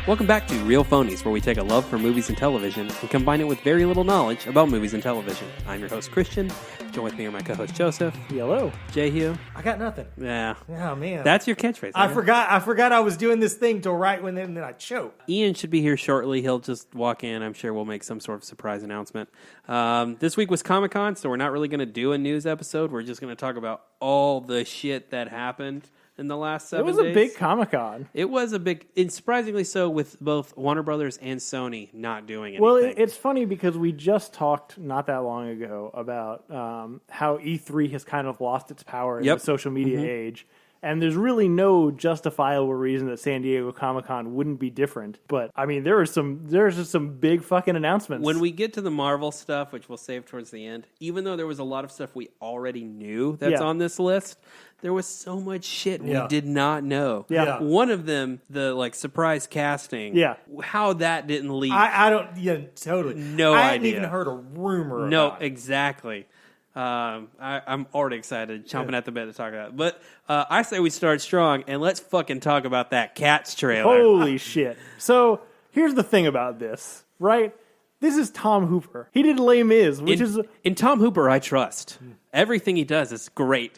Welcome back to Real Phonies, where we take a love for movies and television and combine it with very little knowledge about movies and television. I'm your host, Christian. Join with me are my co-host, Joseph. Hello. Jehu. I got nothing. Yeah. Oh, man. That's your catchphrase. I forgot I was doing this thing till right when then I choked. Ian should be here shortly. He'll just walk in. I'm sure we'll make some sort of surprise announcement. This week was Comic-Con, so we're not really going to do a news episode. We're just going to talk about all the shit that happened in the last 7 days. It was a big Comic-Con. It was a big, and surprisingly so, with both Warner Brothers and Sony not doing anything. Well, it's funny because we just talked not that long ago about how E3 has kind of lost its power in the social media age. And there's really no justifiable reason that San Diego Comic-Con wouldn't be different. But, I mean, there's just some big fucking announcements. When we get to the Marvel stuff, which we'll save towards the end, even though there was a lot of stuff we already knew that's on this list, there was so much shit we did not know. Yeah. One of them, the surprise casting. Yeah. How that didn't leak. I don't, yeah, totally. No I idea. hadn't even heard a rumor No, about it. exactly. I'm already excited, chomping at the bit to talk about it. But I say we start strong, and let's fucking talk about that Cats trailer. Holy shit. So, here's the thing about this, right? This is Tom Hooper. He did Les Mis, which is... In Tom Hooper, I trust. Everything he does is great.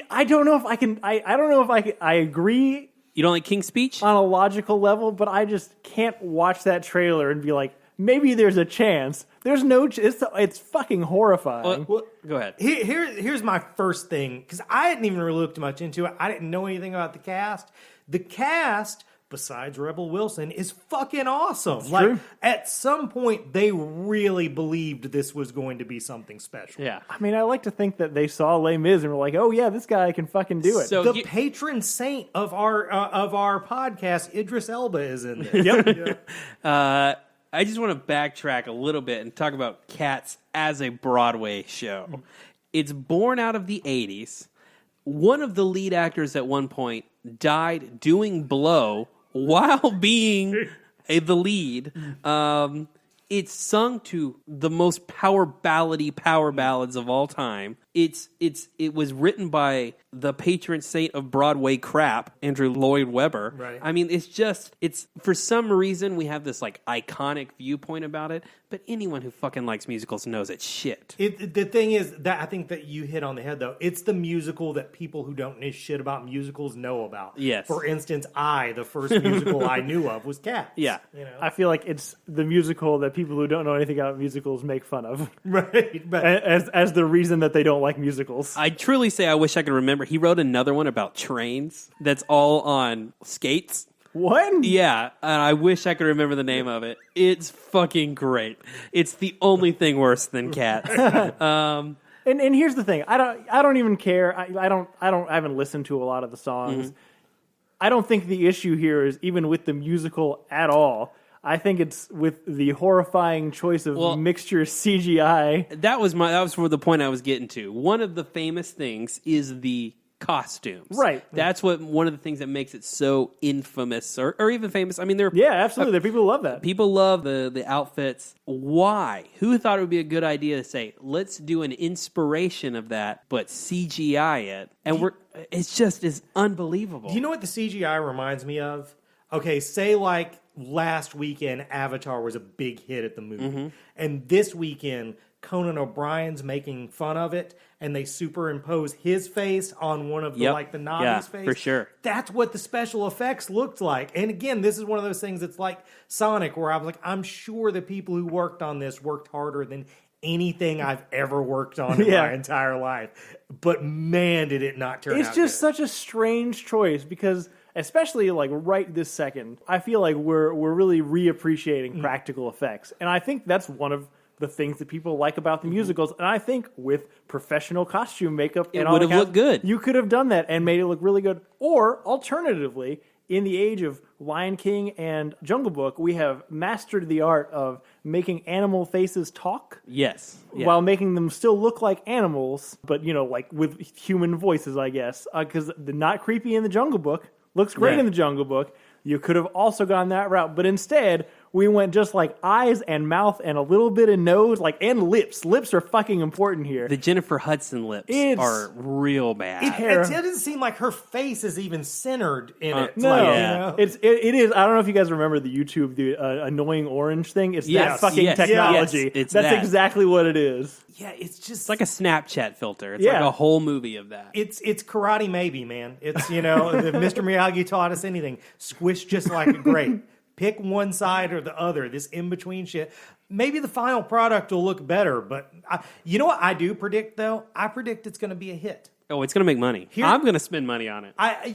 I don't know if I can... I don't know if I agree... You don't like King's Speech? On a logical level, but I just can't watch that trailer and be like, maybe there's a chance. There's no... It's fucking horrifying. Well, go ahead. Here's my first thing, because I hadn't even really looked much into it. I didn't know anything about the cast. The cast, besides Rebel Wilson, is fucking awesome. That's like, true. At some point, they really believed this was going to be something special. Yeah. I mean, I like to think that they saw Les Mis and were like, oh yeah, this guy can fucking do it. So The patron saint of our podcast, Idris Elba, is in there. Yep. I just want to backtrack a little bit and talk about Cats as a Broadway show. It's born out of the 80s. One of the lead actors at one point died doing Blow while being the lead. It's sung to the most power ballads of all time. It was written by the patron saint of Broadway crap, Andrew Lloyd Webber. Right. I mean, it's for some reason we have this iconic viewpoint about it, but anyone who fucking likes musicals knows it's shit. The thing is that I think that you hit on the head, though. It's the musical that people who don't know shit about musicals know about. Yes. For instance, the first musical I knew of was Cats. Yeah. You know? I feel like it's the musical that people who don't know anything about musicals make fun of. Right. But As the reason that they don't like musicals. I truly say I wish I could remember. He wrote another one about trains that's all on skates. What? Yeah, and I wish I could remember the name of it. It's fucking great. It's the only thing worse than Cats. And here's the thing. I don't even care. I haven't listened to a lot of the songs. Mm-hmm. I don't think the issue here is even with the musical at all. I think it's with the horrifying choice of mixture CGI. That was the point I was getting to. One of the famous things is the costumes. Right. That's one of the things that makes it so infamous or even famous. I mean, Yeah, absolutely. There are people who love that. People love the outfits. Why? Who thought it would be a good idea to say, let's do an inspiration of that, but CGI it? And it's unbelievable. do you know what the CGI reminds me of? Okay, say last weekend Avatar was a big hit at the movie. And this weekend Conan O'Brien's making fun of it, and they superimpose his face on one of the the Navi's face. For sure. That's what the special effects looked like. And again, this is one of those things that's like Sonic, where I was like, I'm sure the people who worked on this worked harder than anything I've ever worked on in my entire life. But man, did it not turn out It's just good. such a strange choice because, especially right this second, I feel like we're really reappreciating practical effects. And I think that's one of the things that people like about the musicals. And I think with professional costume makeup and all would have looked good. You could have done that and made it look really good. Or alternatively, in the age of Lion King and Jungle Book, we have mastered the art of making animal faces talk. Yes. Yeah. While making them still look like animals, but with human voices, I guess. Because the not creepy in the Jungle Book looks great in the Jungle Book. You could have also gone that route, but instead we went just like eyes and mouth and a little bit of nose, like, and lips. Lips are fucking important here. The Jennifer Hudson lips are real bad. It doesn't seem like her face is even centered in it. No, like, yeah. you know? it is. I don't know if you guys remember the YouTube, the annoying orange thing. It's that fucking technology. Yes, that's exactly what it is. Yeah, it's just It's like a Snapchat filter. It's like a whole movie of that. It's karate maybe, man. It's, you know, if Mr. Miyagi taught us anything, squish just like a grape. Pick one side or the other, this in-between shit. Maybe the final product will look better, but you know what I do predict, though? I predict it's going to be a hit. Oh, it's going to make money. I'm going to spend money on it. I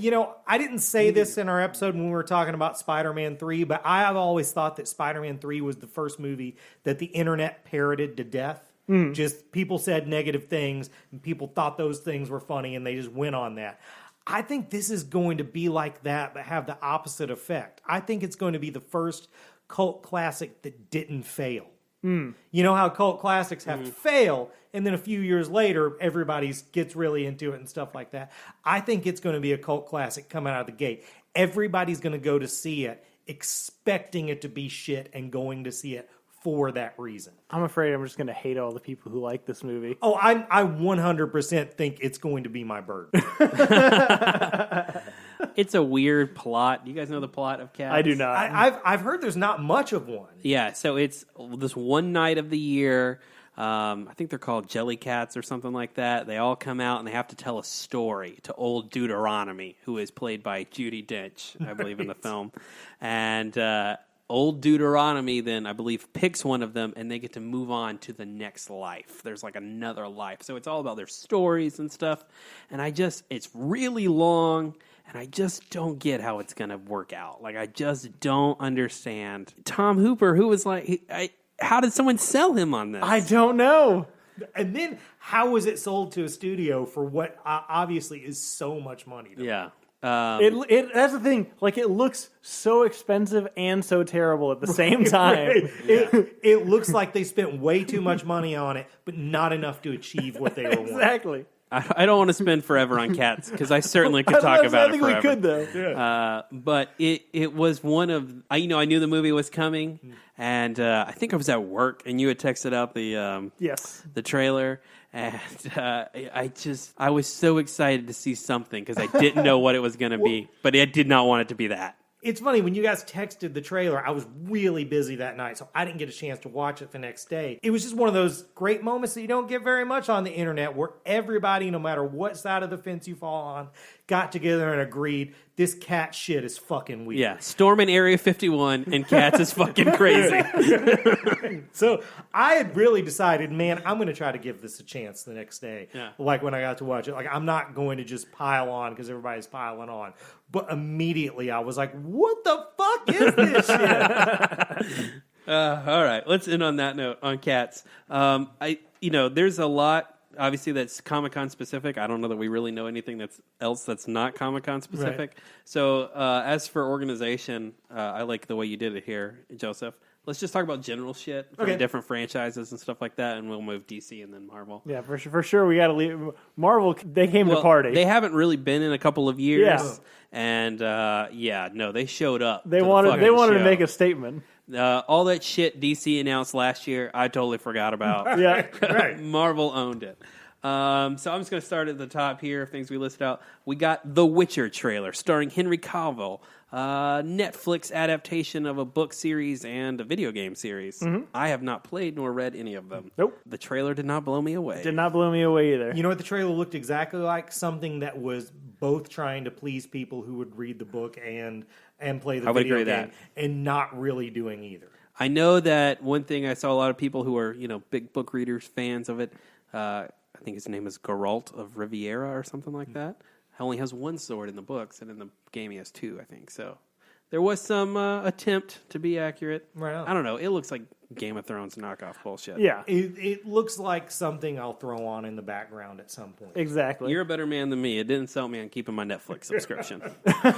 didn't say this in our episode when we were talking about Spider-Man 3, but I have always thought that Spider-Man 3 was the first movie that the internet parroted to death. Just people said negative things, and people thought those things were funny, and they just went on that. I think this is going to be like that, but have the opposite effect. I think it's going to be the first cult classic that didn't fail. You know how cult classics have to fail, and then a few years later, everybody gets really into it and stuff like that. I think it's going to be a cult classic coming out of the gate. Everybody's going to go to see it, expecting it to be shit, and going to see it for that reason. I'm afraid I'm just going to hate all the people who like this movie. Oh, I 100% think it's going to be my bird. It's a weird plot. Do you guys know the plot of Cats? I do not. I've heard there's not much of one. Yeah, so it's this one night of the year. I think they're called Jelly Cats or something like that. They all come out and they have to tell a story to old Deuteronomy, who is played by Judi Dench, I believe, in the film. And old Deuteronomy then, I believe, picks one of them, and they get to move on to the next life. There's like another life. So it's all about their stories and stuff. And it's really long, and I just don't get how it's going to work out. Like, I just don't understand. Tom Hooper, who was like, how did someone sell him on this? I don't know. And then how was it sold to a studio for what obviously is so much money? Yeah. That's the thing. Like, it looks so expensive and so terrible at the same time. Right. It looks like they spent way too much money on it, but not enough to achieve what they were wanting. Exactly. I don't want to spend forever on Cats because I certainly could talk about it forever. I think we could, though. Yeah. But it was one of I knew the movie was coming, and I think I was at work, and you had texted out the trailer, and I was so excited to see something because I didn't know what it was going to be, but I did not want it to be that. It's funny, when you guys texted the trailer, I was really busy that night, so I didn't get a chance to watch it the next day. It was just one of those great moments that you don't get very much on the internet, where everybody, no matter what side of the fence you fall on, got together and agreed, this cat shit is fucking weird. Yeah, storming Area 51 and Cats is fucking crazy. So I had really decided, man, I'm going to try to give this a chance the next day. Yeah. Like when I got to watch it. Like, I'm not going to just pile on because everybody's piling on. But immediately I was like, what the fuck is this shit? All right, let's end on that note on Cats. There's a lot. Obviously, that's Comic-Con specific. I don't know that we really know anything else that's not Comic-Con specific. Right. So, as for organization, I like the way you did it here, Joseph. Let's just talk about general shit from different franchises and stuff like that, and we'll move DC and then Marvel. Yeah, for sure. We got to leave. Marvel, they came to party. They haven't really been in a couple of years, and they showed up. They wanted to make a statement. All that shit DC announced last year, I totally forgot about. Yeah, right. Marvel owned it. So I'm just going to start at the top here of things we listed out. We got The Witcher trailer starring Henry Cavill, Netflix adaptation of a book series and a video game series. Mm-hmm. I have not played nor read any of them. Nope. The trailer did not blow me away. Did not blow me away either. You know what the trailer looked exactly like? Something that was both trying to please people who would read the book and play the video game, and not really doing either. I know that one thing, I saw a lot of people who are, big book readers, fans of it. I think his name is Geralt of Riviera or something like that. He only has one sword in the books, and in the game he has two, I think. So there was some attempt to be accurate. Right on. I don't know. It looks like Game of Thrones knockoff bullshit. Yeah. It looks like something I'll throw on in the background at some point. Exactly. You're a better man than me. It didn't sell me on keeping my Netflix subscription.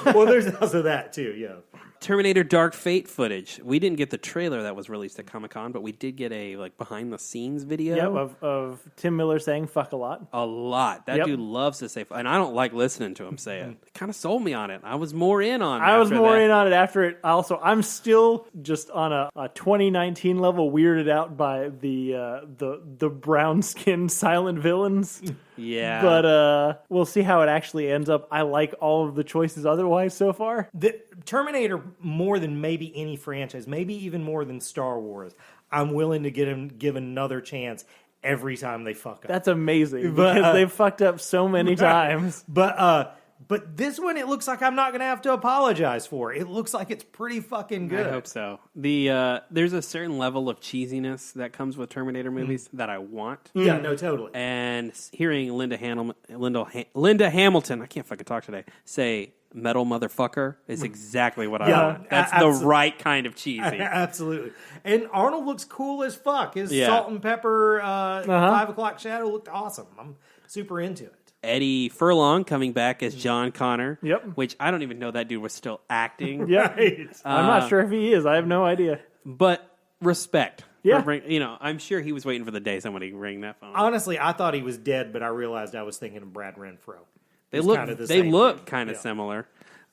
Well, there's also that, too, yeah. Terminator Dark Fate footage. We didn't get the trailer that was released at Comic-Con, but we did get a behind the scenes video. Of Tim Miller saying fuck a lot. A lot. That dude loves to say fuck, and I don't like listening to him say it. It kind of sold me on it. I was more in on it. I was more in on it after it. Also, I'm still just on a 2019 level weirded out by the brown skinned silent villains. Yeah. But we'll see how it actually ends up. I like all of the choices otherwise so far. The Terminator, more than maybe any franchise, maybe even more than Star Wars, I'm willing to give another chance every time they fuck up. That's amazing because they've fucked up so many times. But this one, it looks like I'm not going to have to apologize for. It looks like it's pretty fucking good. I hope so. There's a certain level of cheesiness that comes with Terminator movies that I want. Yeah, no, totally. And hearing Linda Hamilton, I can't fucking talk today, say metal motherfucker is exactly what I want. That's the right kind of cheesy. Absolutely. And Arnold looks cool as fuck. His salt and pepper 5 o'clock shadow looked awesome. I'm super into it. Eddie Furlong coming back as John Connor. Yep. Which I don't even know that dude was still acting. Yeah. I'm not sure if he is. I have no idea. But respect. Yeah. I'm sure he was waiting for the day somebody rang that phone. Honestly, I thought he was dead, but I realized I was thinking of Brad Renfro. They look kind of similar.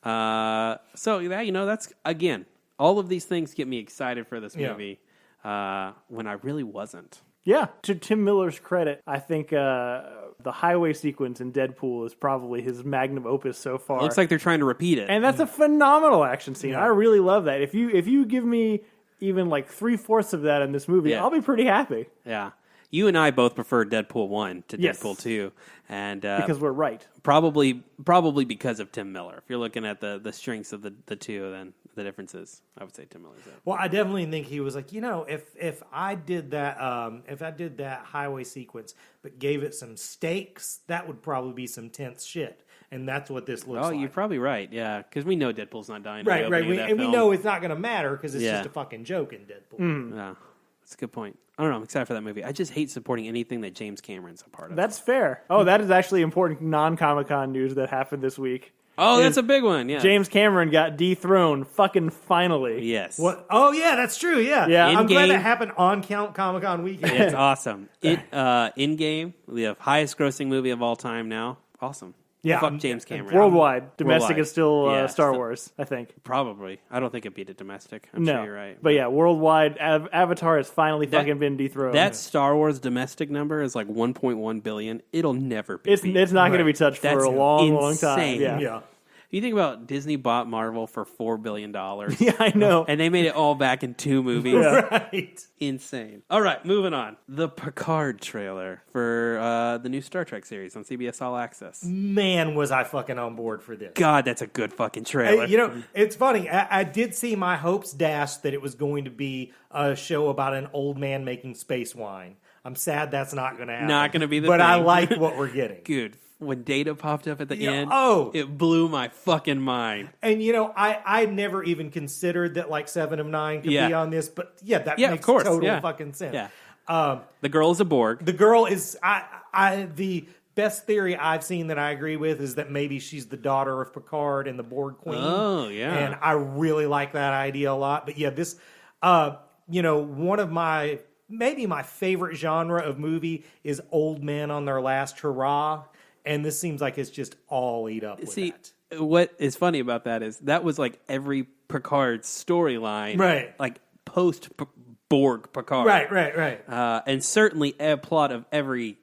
So that's, again, all of these things get me excited for this movie when I really wasn't. Yeah, to Tim Miller's credit, I think the highway sequence in Deadpool is probably his magnum opus so far. Looks like they're trying to repeat it. And that's a phenomenal action scene. I really love that. If you give me even like 3/4 of that in this movie, I'll be pretty happy. Yeah. You and I both prefer Deadpool 1 to Deadpool 2. And because we're right. Probably because of Tim Miller. If you're looking at the strengths of the two, then the differences, I would say Tim Miller's it. Well, I definitely think he was like, if I did that highway sequence but gave it some stakes, that would probably be some tense shit. And that's what this looks like. Oh, you're probably right. Yeah, because we know Deadpool's not dying. Right. We know it's not going to matter because it's just a fucking joke in Deadpool. Yeah. That's a good point. I don't know. I'm excited for that movie. I just hate supporting anything that James Cameron's a part of. That's fair. Oh, that is actually important non-Comic-Con news that happened this week. Oh, that's a big one, yeah. Just Cameron got dethroned fucking finally. Yes. What? Oh, yeah, that's true, yeah. I'm glad that happened on Comic-Con weekend. It's awesome. In-game, the highest grossing movie of all time now. Awesome. Yeah, fuck James Cameron. Worldwide. Domestic is still Star Wars, I think. Probably. I don't think it beat it domestic. I'm sure you're right. But yeah, worldwide, Avatar has finally fucking been dethroned. That Star Wars domestic number is like 1.1 billion. It'll never be beat. It's not going to be touched for a long time. Yeah. You think about Disney bought Marvel for $4 billion. Yeah, I know. And they made it all back in 2 movies. Right. Insane. All right, moving on. The Picard trailer for the new Star Trek series on CBS All Access. Man, was I fucking on board for this. God, that's a good fucking trailer. It's funny. I did see my hopes dashed that it was going to be a show about an old man making space wine. I'm sad that's not going to happen. Not going to be the But thing. I like what we're getting. Dude, when Data popped up at the end, it blew my fucking mind. And, I never even considered that, like, 7 of 9 could be on this. But, that makes total fucking sense. Yeah. The girl is a Borg. The girl is... the best theory I've seen that I agree with is that maybe she's the daughter of Picard and the Borg Queen. Oh, yeah. And I really like that idea a lot. But, yeah, this... one of my... Maybe my favorite genre of movie is old men on their last hurrah. And this seems like it's just all eat up with that. What is funny about that is that was like every Picard storyline. Right. Like post-Borg Picard. Right. And certainly a plot of every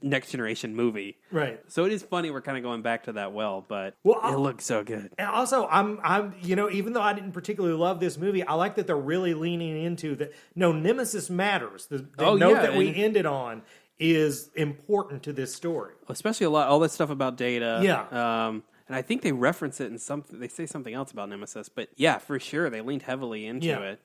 Next Generation movie. Right. So it is funny we're kind of going back to that but it looks so good. And also, I'm even though I didn't particularly love this movie, I like that they're really leaning into that. No, Nemesis matters. The note that we ended on is important to this story. Especially all that stuff about Data. Yeah. And I think they reference it in something. They say something else about Nemesis, but yeah, for sure they leaned heavily into it.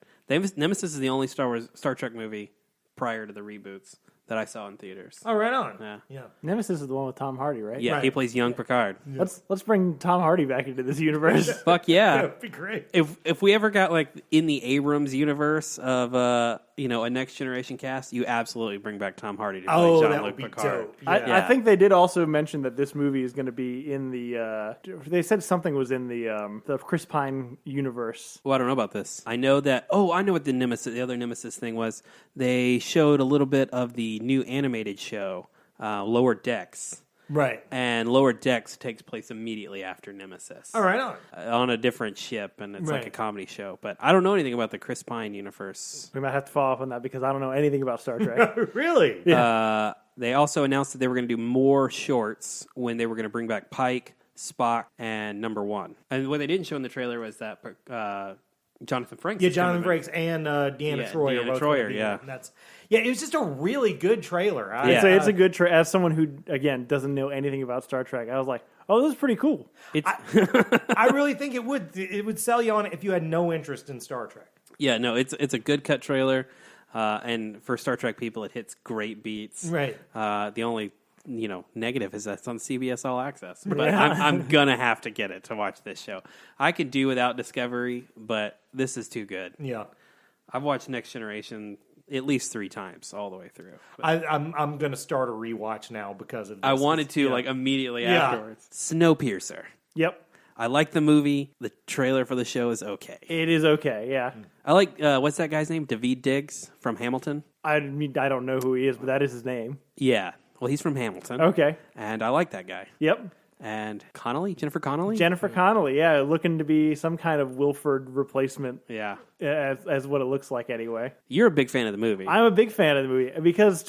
Nemesis is the only Star Trek movie prior to the reboots that I saw in theaters. Oh, right on. Yeah. Nemesis is the one with Tom Hardy, right? Yeah, Right. he plays young Picard. Let's bring Tom Hardy back into this universe. Fuck yeah. That'd be great. If we ever got like in the Abrams universe of a Next Generation cast, you absolutely bring back Tom Hardy to play Oh, that Jean-Luc would be Picard. dope. I think they did also mention that this movie is going to be in the. They said something was in the Chris Pine universe. Well, I don't know about this. I know that. Oh, I know what the other Nemesis thing was. They showed a little bit of the new animated show, Lower Decks. Right. And Lower Decks takes place immediately after Nemesis. All right on. On a different ship, and it's like Right. a comedy show. But I don't know anything about the Chris Pine universe. We might have to follow up on that because I don't know anything about Star Trek. Really? They also announced that they were going to do more shorts when they were going to bring back Pike, Spock, and Number One. And what they didn't show in the trailer was that Jonathan Frakes. Yeah, is Jonathan coming Frakes and Deanna Yeah, Troy. Deanna are both Troy, gonna be yeah. in it. It was just a really good trailer. It's a good as someone who again doesn't know anything about Star Trek. I was like, oh, this is pretty cool. It's I really think it would sell you on it if you had no interest in Star Trek. yeah, no, it's a good cut trailer, and for Star Trek people, it hits great beats. Right. The only negative is that it's on CBS All Access, but I'm gonna have to get it to watch this show. I could do without Discovery, but this is too good. Yeah. I've watched Next Generation at least 3 times all the way through. I'm going to start a rewatch now because of this. I wanted to Yeah. like immediately Yeah. afterwards. Snowpiercer. Yep, I like the movie. The trailer for the show is okay. it is okay. Yeah, I like what's that guy's name? Daveed Diggs from Hamilton. I mean I don't know who he is, but that is his name. Yeah. Well, he's from Hamilton. Okay. And I like that guy. Yep. And Jennifer Connelly? Jennifer Connelly, yeah, looking to be some kind of Wilford replacement, Yeah. as what it looks like anyway. You're a big fan of the movie. I'm a big fan of the movie because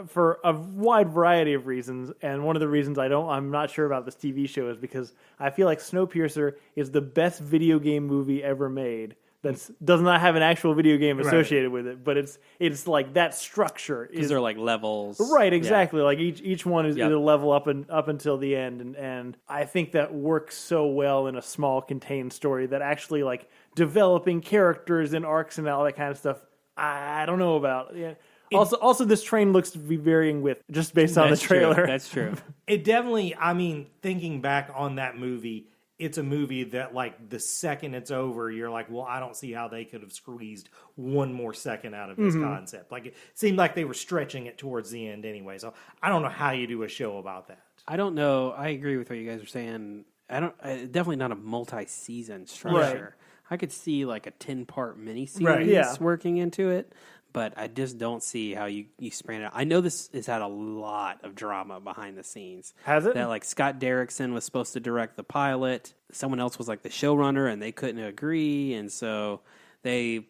for a wide variety of reasons, and one of the reasons I'm not sure about this TV show is because I feel like Snowpiercer is the best video game movie ever made. That does not have an actual video game associated with it, but it's like that structure Because they're like levels. right, exactly. Like each one is Yep. a level up until the end, and I think that works so well in a small contained story that actually like developing characters and arcs and all that kind of stuff. I don't know about. Yeah. Also, this train looks to be varying with just based on the trailer. True. That's true. It definitely, I mean, thinking back on that movie, it's a movie that, like, the second it's over, you're like, well, I don't see how they could have squeezed one more second out of this concept. Like, it seemed like they were stretching it towards the end anyway. So I don't know how you do a show about that. I don't know. I agree with what you guys are saying. Definitely not a multi-season structure. I could see like a 10-part miniseries Right. Yeah. working into it, but I just don't see how you span it out. I know this has had a lot of drama behind the scenes. Has it? That like Scott Derrickson was supposed to direct the pilot. Someone else was like the showrunner, and they couldn't agree, and so they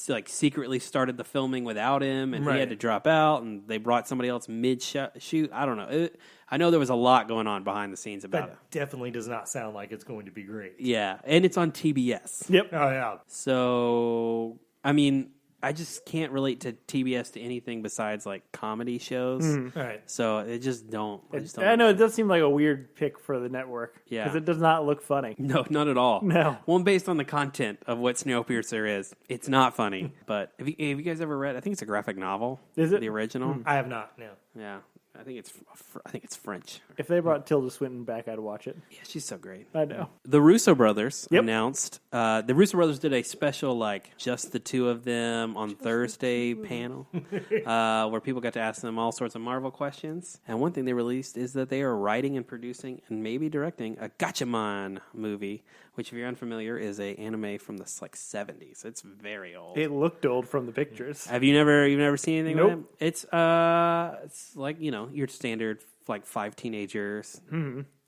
like secretly started the filming without him, and he had to drop out, and they brought somebody else mid-shoot. I don't know. I know there was a lot going on behind the scenes about it. That definitely does not sound like it's going to be great. Yeah, and it's on TBS. Yep. Oh, yeah. So, I mean, I just can't relate to TBS to anything besides like comedy shows. Right. So it just don't. I know it does seem like a weird pick for the network. Yeah. Because it does not look funny. No, not at all. No. Well, based on the content of what Snowpiercer is, it's not funny. But have you guys ever read? I think it's a graphic novel. Is it? The original? I have not, no. Yeah. I think it's French. If they brought Tilda Swinton back, I'd watch it. Yeah, she's so great. I know. The Russo brothers Yep. announced. The Russo brothers did a special, like just the two of them on Thursday panel, where people got to ask them all sorts of Marvel questions. And one thing they released is that they are writing and producing and maybe directing a Gatchaman movie, which, if you're unfamiliar, is a anime from the like 70s. It's very old. It looked old from the pictures. Have you've never seen anything? Nope. With it? It's like your standard like 5 teenagers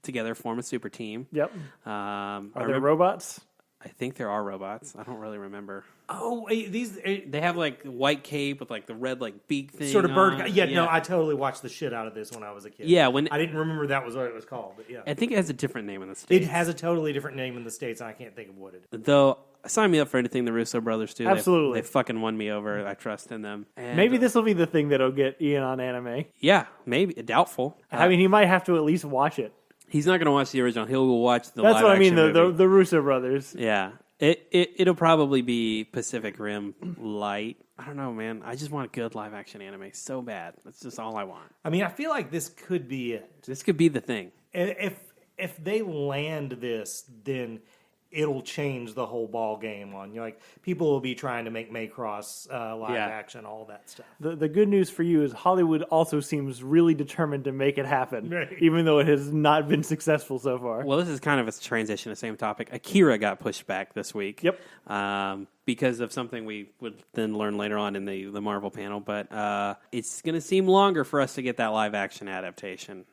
together form a super team. Yep. I Are there remember- robots? I think there are robots. I don't really remember. Oh, these They have like white cape with like the red like beak thing. sort of bird. on it. Yeah, no, I totally watched the shit out of this when I was a kid. Yeah, when I didn't remember that was what it was called, but yeah. I think it has a different name in the It States. has a totally different name in the States, and I can't think of what it is. Though, sign me up for anything the Russo brothers do. Absolutely. They fucking won me over. I trust in them. And, Maybe this will be the thing that'll get Ian on anime. Yeah, maybe. Doubtful. I mean, he might have to at least watch it. He's not going to watch the original. He'll watch the That's live what I mean. action The movie. Russo brothers. Yeah. It'll probably be Pacific Rim light. I don't know, man. I just want a good live action anime so bad. That's just all I want. I mean, I feel like this could be it. This could be the thing. If they land this, then it'll change the whole ball game on people will be trying to make Macross live action, all that stuff. The good news for you is Hollywood also seems really determined to make it happen, even though it has not been successful so far. Well, this is kind of a transition to the same topic. Akira got pushed back this week. Yep. Because of something we would then learn later on in the Marvel panel, but it's going to seem longer for us to get that live action adaptation.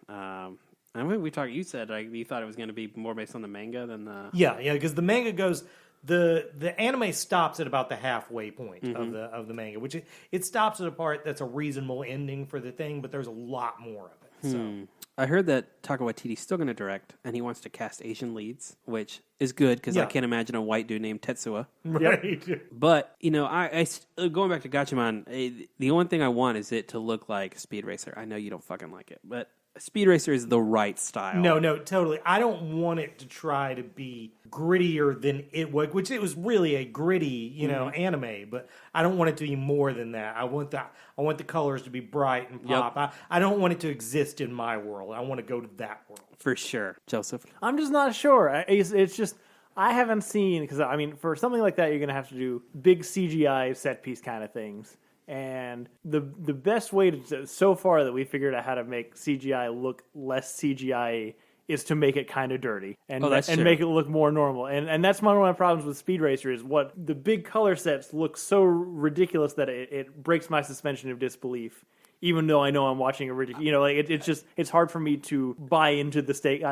I mean, you said you thought it was going to be more based on the manga than the... Yeah, because the manga goes... The anime stops at about the halfway point of the manga, which it stops at a part that's a reasonable ending for the thing, but there's a lot more of it. So I heard that Taika Waititi's still going to direct, and he wants to cast Asian leads, which is good, because I can't imagine a white dude named Tetsuya. Right. But, I going back to Gatchaman, the only thing I want is it to look like Speed Racer. I know you don't fucking like it, but... Speed Racer is the right style. No, totally. I don't want it to try to be grittier than it was, which it was really a gritty, anime. But I don't want it to be more than that. I want the colors to be bright and pop. Yep. I don't want it to exist in my world. I want to go to that world for sure. Joseph, I'm just not sure. It's just I haven't seen because for something like that, you're going to have to do big CGI set piece kind of things. And the best way to so far that we figured out how to make CGI look less CGI is to make it kind of dirty and make it look more normal. And that's one of my problems with Speed Racer is what the big color sets look so ridiculous that it breaks my suspension of disbelief. Even though I know I'm watching a ridiculous, it's hard for me to buy into the stake.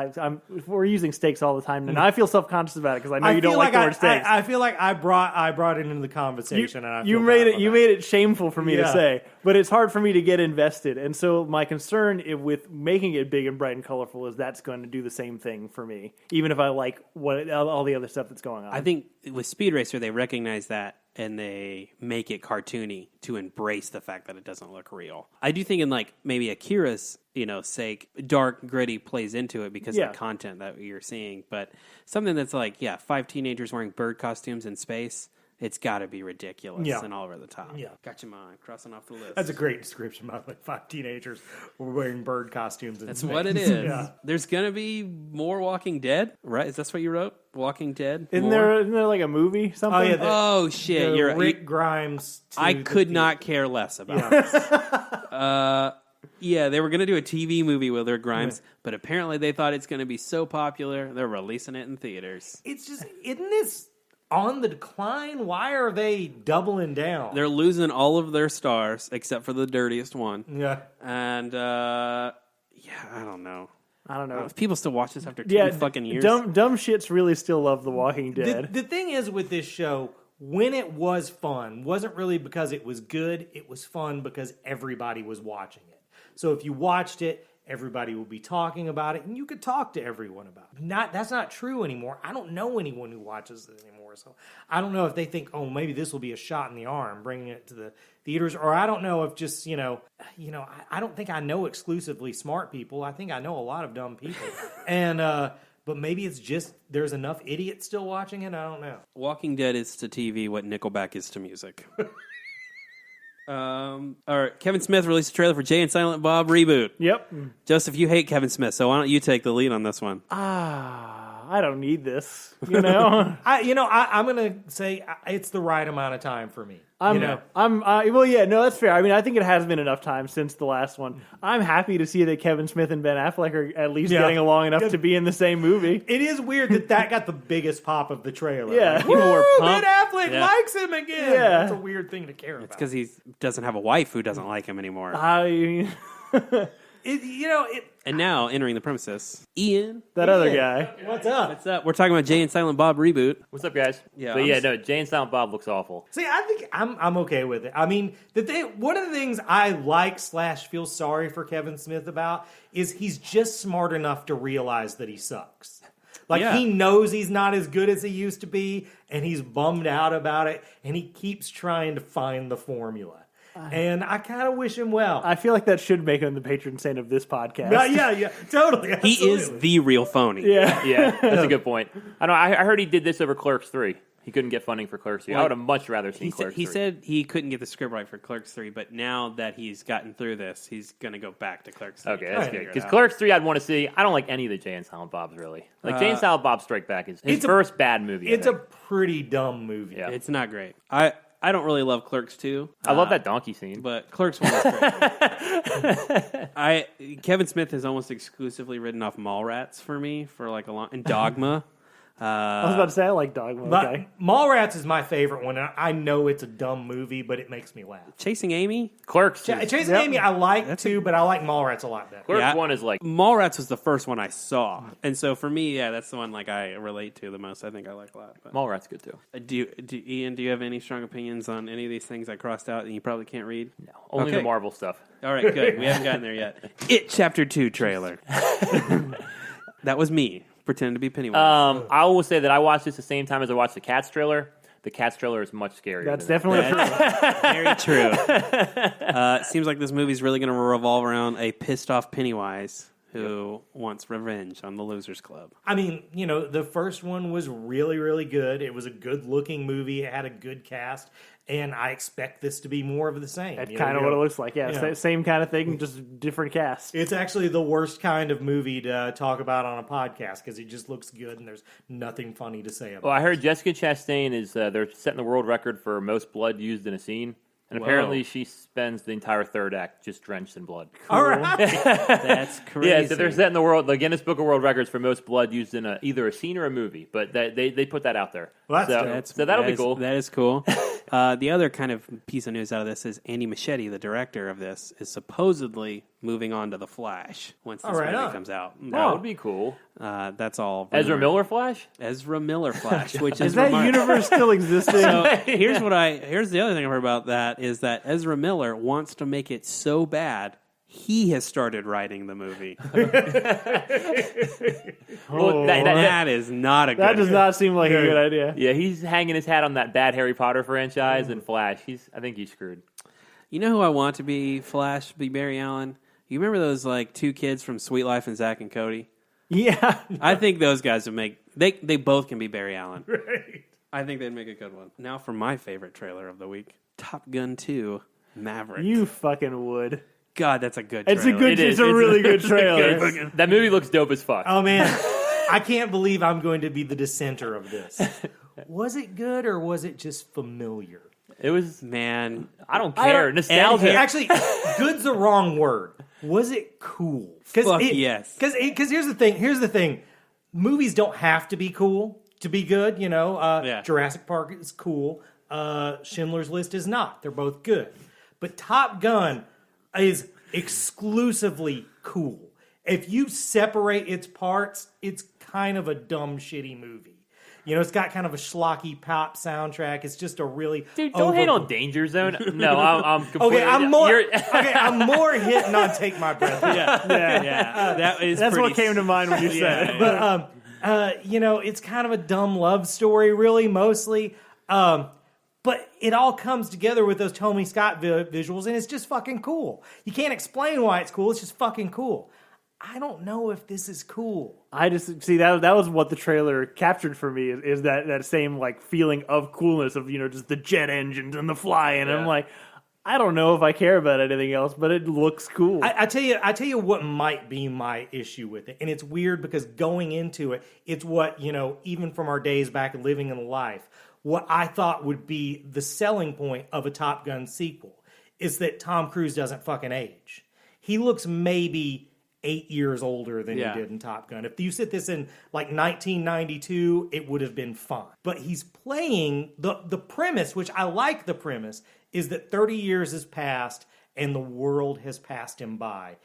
We're using stakes all the time, and I feel self-conscious about it because I know you don't like the word stakes. I feel like I brought it into the conversation, you made it shameful for me to say, but it's hard for me to get invested. And so my concern with making it big and bright and colorful is that's going to do the same thing for me, even if I like all the other stuff that's going on. I think with Speed Racer they recognize that. And they make it cartoony to embrace the fact that it doesn't look real. I do think in maybe Akira's sake, dark gritty plays into it because of the content that you're seeing. But something that's 5 teenagers wearing bird costumes in space. It's got to be ridiculous and all over the top. Yeah. Got your mind crossing off the list. That's a great description, by the way. 5 teenagers were wearing bird costumes. That's what it is. Yeah. There's going to be more Walking Dead, right? Is that what you wrote? Walking Dead? Isn't there like a movie? Something? Oh, shit. You're Rick Grimes. I could not care less about this. They were going to do a TV movie with Rick Grimes, but apparently they thought it's going to be so popular, they're releasing it in theaters. It's just, isn't this on the decline? Why are they doubling down? They're losing all of their stars except for the dirtiest one. Yeah. And, I don't know. If people still watch this after 2 fucking years. Dumb shits really still love The Walking Dead. The thing is with this show, when it was fun, wasn't really because it was good. It was fun because everybody was watching it. So if you watched it, everybody will be talking about it, and you could talk to everyone about it. That's not true anymore. I don't know anyone who watches it anymore, so I don't know if they think, oh, maybe this will be a shot in the arm, bringing it to the theaters, or I don't know if just, I don't think I know exclusively smart people. I think I know a lot of dumb people, and but maybe it's just there's enough idiots still watching it. I don't know. Walking Dead is to TV what Nickelback is to music. All right, Kevin Smith released a trailer for Jay and Silent Bob reboot. Yep. Joseph, you hate Kevin Smith, so why don't you take the lead on this one? I don't need this. I'm gonna say it's the right amount of time for me. That's fair. I mean, I think it has been enough time since the last one. I'm happy to see that Kevin Smith and Ben Affleck are at least getting along enough to be in the same movie. It is weird that got the biggest pop of the trailer. Yeah. Like, people were pumped. Ben Affleck likes him again. Yeah. That's a weird thing to care about. It's because he doesn't have a wife who doesn't like him anymore. And now, entering the premises, Ian. Other guy. What's up? What's up? We're talking about Jay and Silent Bob reboot. What's up, guys? Yeah. Jay and Silent Bob looks awful. See, I think I'm okay with it. I mean, one of the things I like / feel sorry for Kevin Smith about is he's just smart enough to realize that he sucks. He knows he's not as good as he used to be, and he's bummed out about it, and he keeps trying to find the formula. And I kind of wish him well. I feel like that should make him the patron saint of this podcast. Yeah, totally. Absolutely. He is the real phony. Yeah, that's a good point. I heard he did this over Clerks 3. He couldn't get funding for Clerks 3. I would have much rather seen Clerks 3. He said he couldn't get the script right for Clerks 3, but now that he's gotten through this, he's going to go back to Clerks 3. Okay, that's good. Because Clerks 3 I'd want to see. I don't like any of the Jay and Silent Bobs, really. Like, Jay and Silent Bob Strike Back is his first bad movie. It's a pretty dumb movie. Yeah. It's not great. I don't really love Clerks 2. I love that donkey scene. But Clerks 1 is great. Kevin Smith has almost exclusively written off Mallrats for me for like a long... And Dogma. I was about to say, I like Dogma. Okay. Mallrats is my favorite one. And I know it's a dumb movie, but it makes me laugh. Chasing Amy? Clerks. Chasing Amy I like too, but I like Mallrats a lot better. Clerks 1 is like... Mallrats was the first one I saw. And so for me, that's the one like I relate to the most. I think I like a lot. But. Mallrats good too. Ian, do you have any strong opinions on any of these things I crossed out and you probably can't read? No, only the Marvel stuff. All right, good. We haven't gotten there yet. It Chapter 2 trailer. That was me. Pretend to be Pennywise. I will say that I watched this the same time as I watched the Cats trailer. The Cats trailer is much scarier. That's definitely very true. Seems like this movie's really going to revolve around a pissed off Pennywise who wants revenge on the Losers Club. I mean, the first one was really, really good. It was a good-looking movie. It had a good cast, and I expect this to be more of the same. That's kind of what it looks like. Yeah, same kind of thing, just different cast. It's actually the worst kind of movie to talk about on a podcast because it just looks good and there's nothing funny to say about it. Well, I heard Jessica Chastain is they're setting the world record for most blood used in a scene. And apparently she spends the entire third act just drenched in blood. Cool. All right. That's crazy. Yeah, so they're setting the Guinness Book of World Records for most blood used in either a scene or a movie. But they put that out there. Well, so that'll be cool. That is cool. The other kind of piece of news out of this is Andy Muschietti, the director of this, is supposedly moving on to The Flash once this movie comes out. That would be cool. That's all. Ezra Miller Flash? Ezra Miller Flash, which is that universe still existing? So here's the other thing I've heard about that is that Ezra Miller wants to make it so bad he has started writing the movie. That is not a good That does not seem like a good idea. Yeah, he's hanging his hat on that bad Harry Potter franchise and Flash. I think he's screwed. You know who I want to be Flash, be Barry Allen? You remember those like two kids from Sweet Life and Zach and Cody? Yeah. I think those guys would make... They both can be Barry Allen. Right. I think they'd make a good one. Now for my favorite trailer of the week. Top Gun 2 Maverick. You fucking would. God, that's a good trailer. It's a really good trailer. That movie looks dope as fuck. Oh, man. I can't believe I'm going to be the dissenter of this. Was it good or was it just familiar? It was... Man. I don't care. Nostalgia. Actually, good's the wrong word. Was it cool? Yes. Because here's the thing. Movies don't have to be cool to be good. Jurassic Park is cool. Schindler's List is not. They're both good. But Top Gun is exclusively cool. If you separate its parts, it's kind of a dumb, shitty movie. It's got kind of a schlocky pop soundtrack. It's just a really... Dude, don't hate on Danger Zone. No, I'm completely... Okay, I'm more hitting on Take My Breath Away. Yeah. That's what came to mind when you said it. But, it's kind of a dumb love story, really, mostly. But it all comes together with those Tony Scott visuals, and it's just fucking cool. You can't explain why it's cool. It's just fucking cool. I don't know if this is cool. I just see that was what the trailer captured for me is that same like feeling of coolness of just the jet engines and the flying. And I'm like, I don't know if I care about anything else, but it looks cool. I tell you what might be my issue with it, and it's weird because going into it, it's what even from our days back living in life, what I thought would be the selling point of a Top Gun sequel is that Tom Cruise doesn't fucking age. He looks maybe 8 years older than he did in Top Gun. If you sit this in like 1992, it would have been fine. But he's playing the premise, which I like the premise, is that 30 years has passed and the world has passed him by.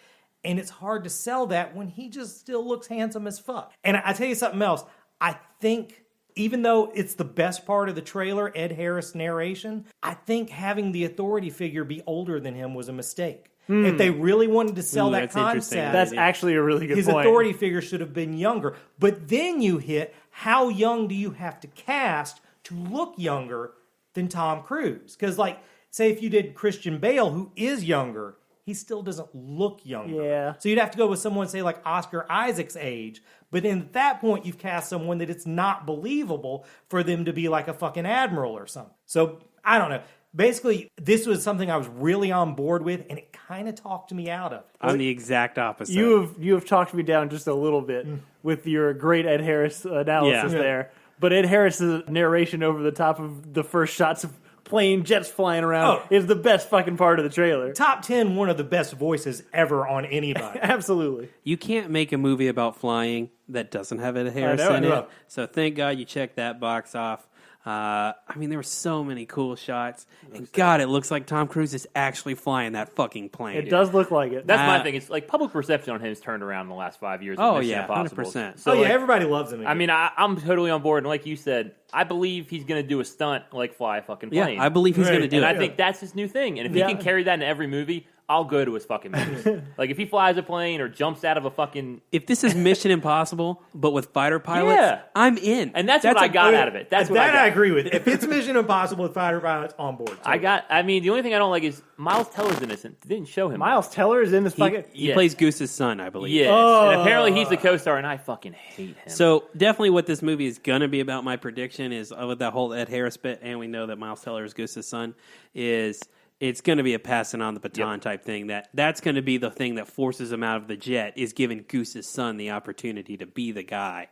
And it's hard to sell that when he just still looks handsome as fuck. And I tell you something else. I think even though it's the best part of the trailer, Ed Harris' narration, I think having the authority figure be older than him was a mistake. If they really wanted to sell that concept, that's actually a really good point. His authority figure should have been younger. But then you hit, how young do you have to cast to look younger than Tom Cruise? Because, say if you did Christian Bale, who is younger, he still doesn't look younger. Yeah. So you'd have to go with someone, say, like Oscar Isaac's age. But then at that point, you've cast someone that it's not believable for them to be like a fucking admiral or something. So, I don't know. Basically, this was something I was really on board with, and it kind of talked me out of it. I'm the exact opposite. You have talked me down just a little bit with your great Ed Harris analysis there. But Ed Harris's narration over the top of the first shots of plane jets flying around is the best fucking part of the trailer. Top 10, one of the best voices ever on anybody. Absolutely. You can't make a movie about flying that doesn't have Ed Harris in it. So thank God you checked that box off. I mean, there were so many cool shots. And God, it looks like Tom Cruise is actually flying that fucking plane. It does look like it. That's my thing. It's like public perception on him has turned around in the last 5 years. Oh, Mission yeah, Impossible. 100%. So, everybody loves him. I mean, I'm totally on board. And like you said, I believe he's going to do a stunt like fly a fucking plane. Yeah, I believe he's going to do it. And I think that's his new thing. And if he can carry that in every movie, I'll go to his fucking movies. Like, if he flies a plane or jumps out of a fucking... If this is Mission Impossible, but with fighter pilots, I'm in. And that's what I got out of it. That's what I agree with. If it's Mission Impossible with fighter pilots, on board. I mean, the only thing I don't like is Miles Teller's innocent. They didn't show him. Miles Teller is in this fucking... He plays Goose's son, I believe. Yes. And apparently he's the co-star, and I fucking hate him. So, definitely what this movie is going to be about, my prediction, is with that whole Ed Harris bit, and we know that Miles Teller is Goose's son, is... It's going to be a passing on the baton type thing. That's going to be the thing that forces him out of the jet, is giving Goose's son the opportunity to be the guy.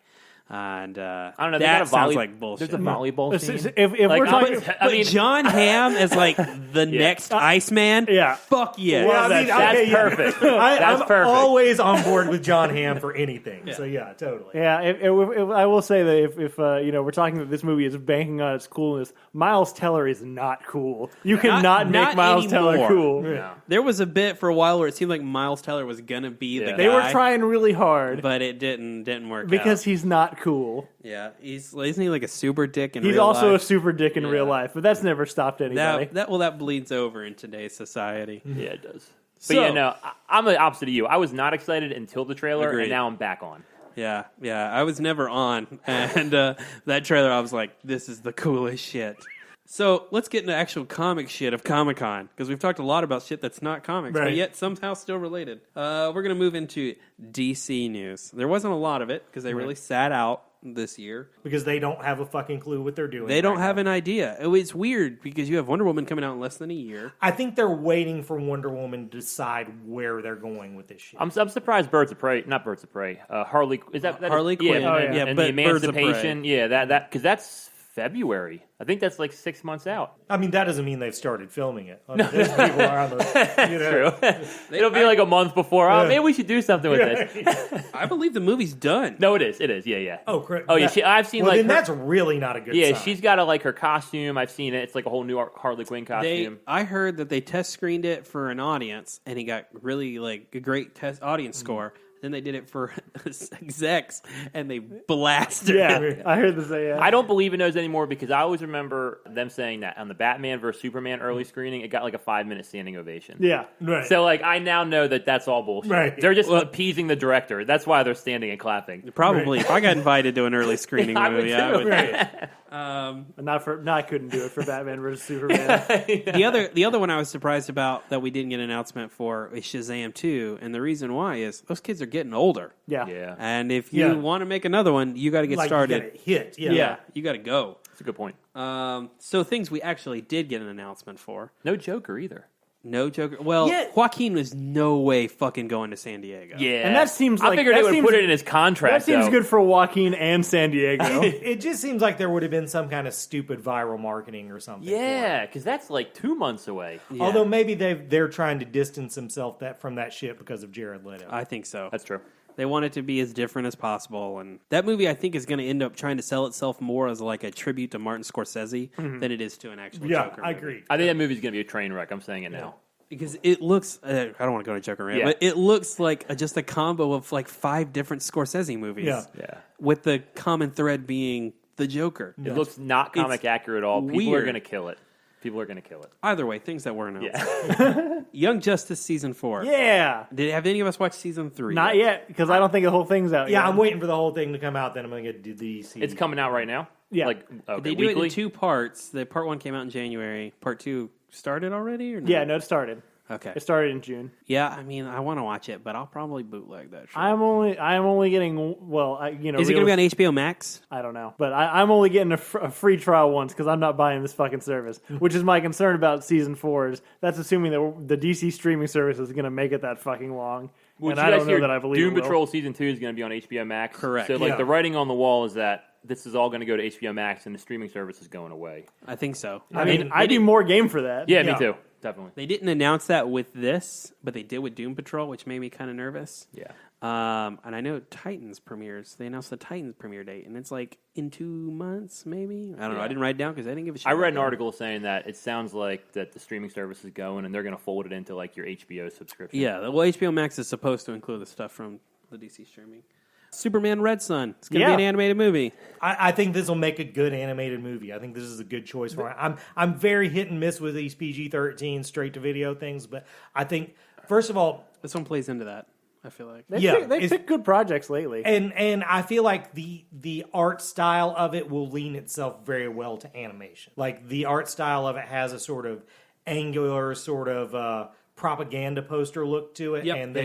And I don't know. That sounds like bullshit. There's a volleyball scene. If we're talking... But John Hamm as like the next Iceman? Yeah. Fuck yeah. Well, that's perfect. That's I'm perfect. always on board with John Hamm for anything. So yeah, totally. Yeah, if I will say that if we're talking that this movie is banking on its coolness, Miles Teller is not cool. You cannot make Miles Teller cool. Yeah. There was a bit for a while where it seemed like Miles Teller was gonna be the guy. They were trying really hard, but it didn't work because out. He's not cool. Yeah, isn't he like a super dick in He's real life? He's also a super dick in real life, but that's never stopped anybody. That bleeds over in today's society. Yeah, it does. But I'm the opposite of you. I was not excited until the trailer, and now I'm back on. Yeah, I was never on, and that trailer, I was like, this is the coolest shit. So let's get into actual comic shit of Comic-Con, because we've talked a lot about shit that's not comics, but yet somehow still related. We're going to move into DC news. There wasn't a lot of it, because they really sat out this year. Because they don't have a fucking clue what they're doing. They don't have an idea. It's weird, because you have Wonder Woman coming out in less than a year. I think they're waiting for Wonder Woman to decide where they're going with this shit. I'm surprised not Birds of Prey. Harley, is that Harley Quinn? Yeah, and but the Emancipation. Yeah, that because that's February. I think that's like 6 months out. I mean, that doesn't mean they've started filming it. I mean, these people are on the, True. It'll be like a month before. Oh, maybe we should do something with this. I believe the movie's done. No, it is. It is. Yeah. Oh, correct. Oh, yeah. I've seen then that's really not a good sign. She's got her costume. I've seen it. It's like a whole new Harley Quinn costume. I heard that they test screened it for an audience, and he got really like a great test audience score. Then they did it for execs, and they blasted it. I heard this. I don't believe in those anymore, because I always remember them saying that on the Batman vs Superman early screening, it got like a 5-minute standing ovation. Yeah, right. So like I now know that that's all bullshit. Right. They're just appeasing the director. That's why they're standing and clapping. Probably. If I got invited to an early screening movie, I would. Right. I couldn't do it for Batman vs Superman. The other one I was surprised about that we didn't get an announcement for is Shazam 2, and the reason why is those kids are getting older. Yeah. And if you want to make another one, you got to get started. You gotta hit. Yeah. You got to go. That's a good point. So things we actually did get an announcement for. No Joker either. No Joker. Well, Joaquin was no way fucking going to San Diego. Yeah. And that seems like... I figured they would put it in his contract, That seems good for Joaquin and San Diego. It just seems like there would have been some kind of stupid viral marketing or something. Yeah, because that's like 2 months away. Yeah. Although maybe they're trying to distance themselves from that shit because of Jared Leto. I think so. That's true. They want it to be as different as possible, and that movie I think is going to end up trying to sell itself more as like a tribute to Martin Scorsese than it is to an actual Joker movie. I agree. I think that movie's going to be a train wreck. I'm saying it now. Because it looks, I don't want to go to Joker rant, but it looks like just a combo of like 5 different Scorsese movies. Yeah. With the common thread being the Joker. It looks not comic accurate at all. People are going to kill it. Either way, things that were announced. Yeah. Young Justice Season 4. Yeah. Have any of us watched Season 3? Not yet, because I don't think the whole thing's out yet. Yeah, I'm waiting for the whole thing to come out, then I'm going to get the DC. It's coming out right now? Yeah. They do it in 2 parts. The Part 1 came out in January. Part 2 started already? Or no? Yeah, no, it started. Okay. It started in June. Yeah, I mean, I want to watch it, but I'll probably bootleg that shit. I'm only getting Is it going to be on HBO Max? I don't know, but I'm only getting a free trial once because I'm not buying this fucking service, which is my concern about season 4. Is that's assuming that the DC streaming service is going to make it that fucking long, and I don't know that I believe Doom it will. Patrol season 2 is going to be on HBO Max. Correct. So the writing on the wall is that this is all going to go to HBO Max, and the streaming service is going away. I think so. I mean, I'd be more game for that. Yeah, me too. Definitely. They didn't announce that with this, but they did with Doom Patrol, which made me kind of nervous. Yeah. And I know Titans premieres. They announced the Titans premiere date, and it's like in 2 months, maybe. I don't know. I didn't write it down because I didn't give a shit. I read an article saying that it sounds like that the streaming service is going, and they're going to fold it into like your HBO subscription. Yeah. Well, HBO Max is supposed to include the stuff from the DC streaming. Superman Red Sun. It's going to be an animated movie. I think this will make a good animated movie. I think this is a good choice for it. I'm very hit and miss with these PG-13 straight-to-video things, but I think, first of all... This one plays into that, I feel like. They picked good projects lately. And I feel like the art style of it will lean itself very well to animation. Like, the art style of it has a sort of angular sort of... propaganda poster look to it, and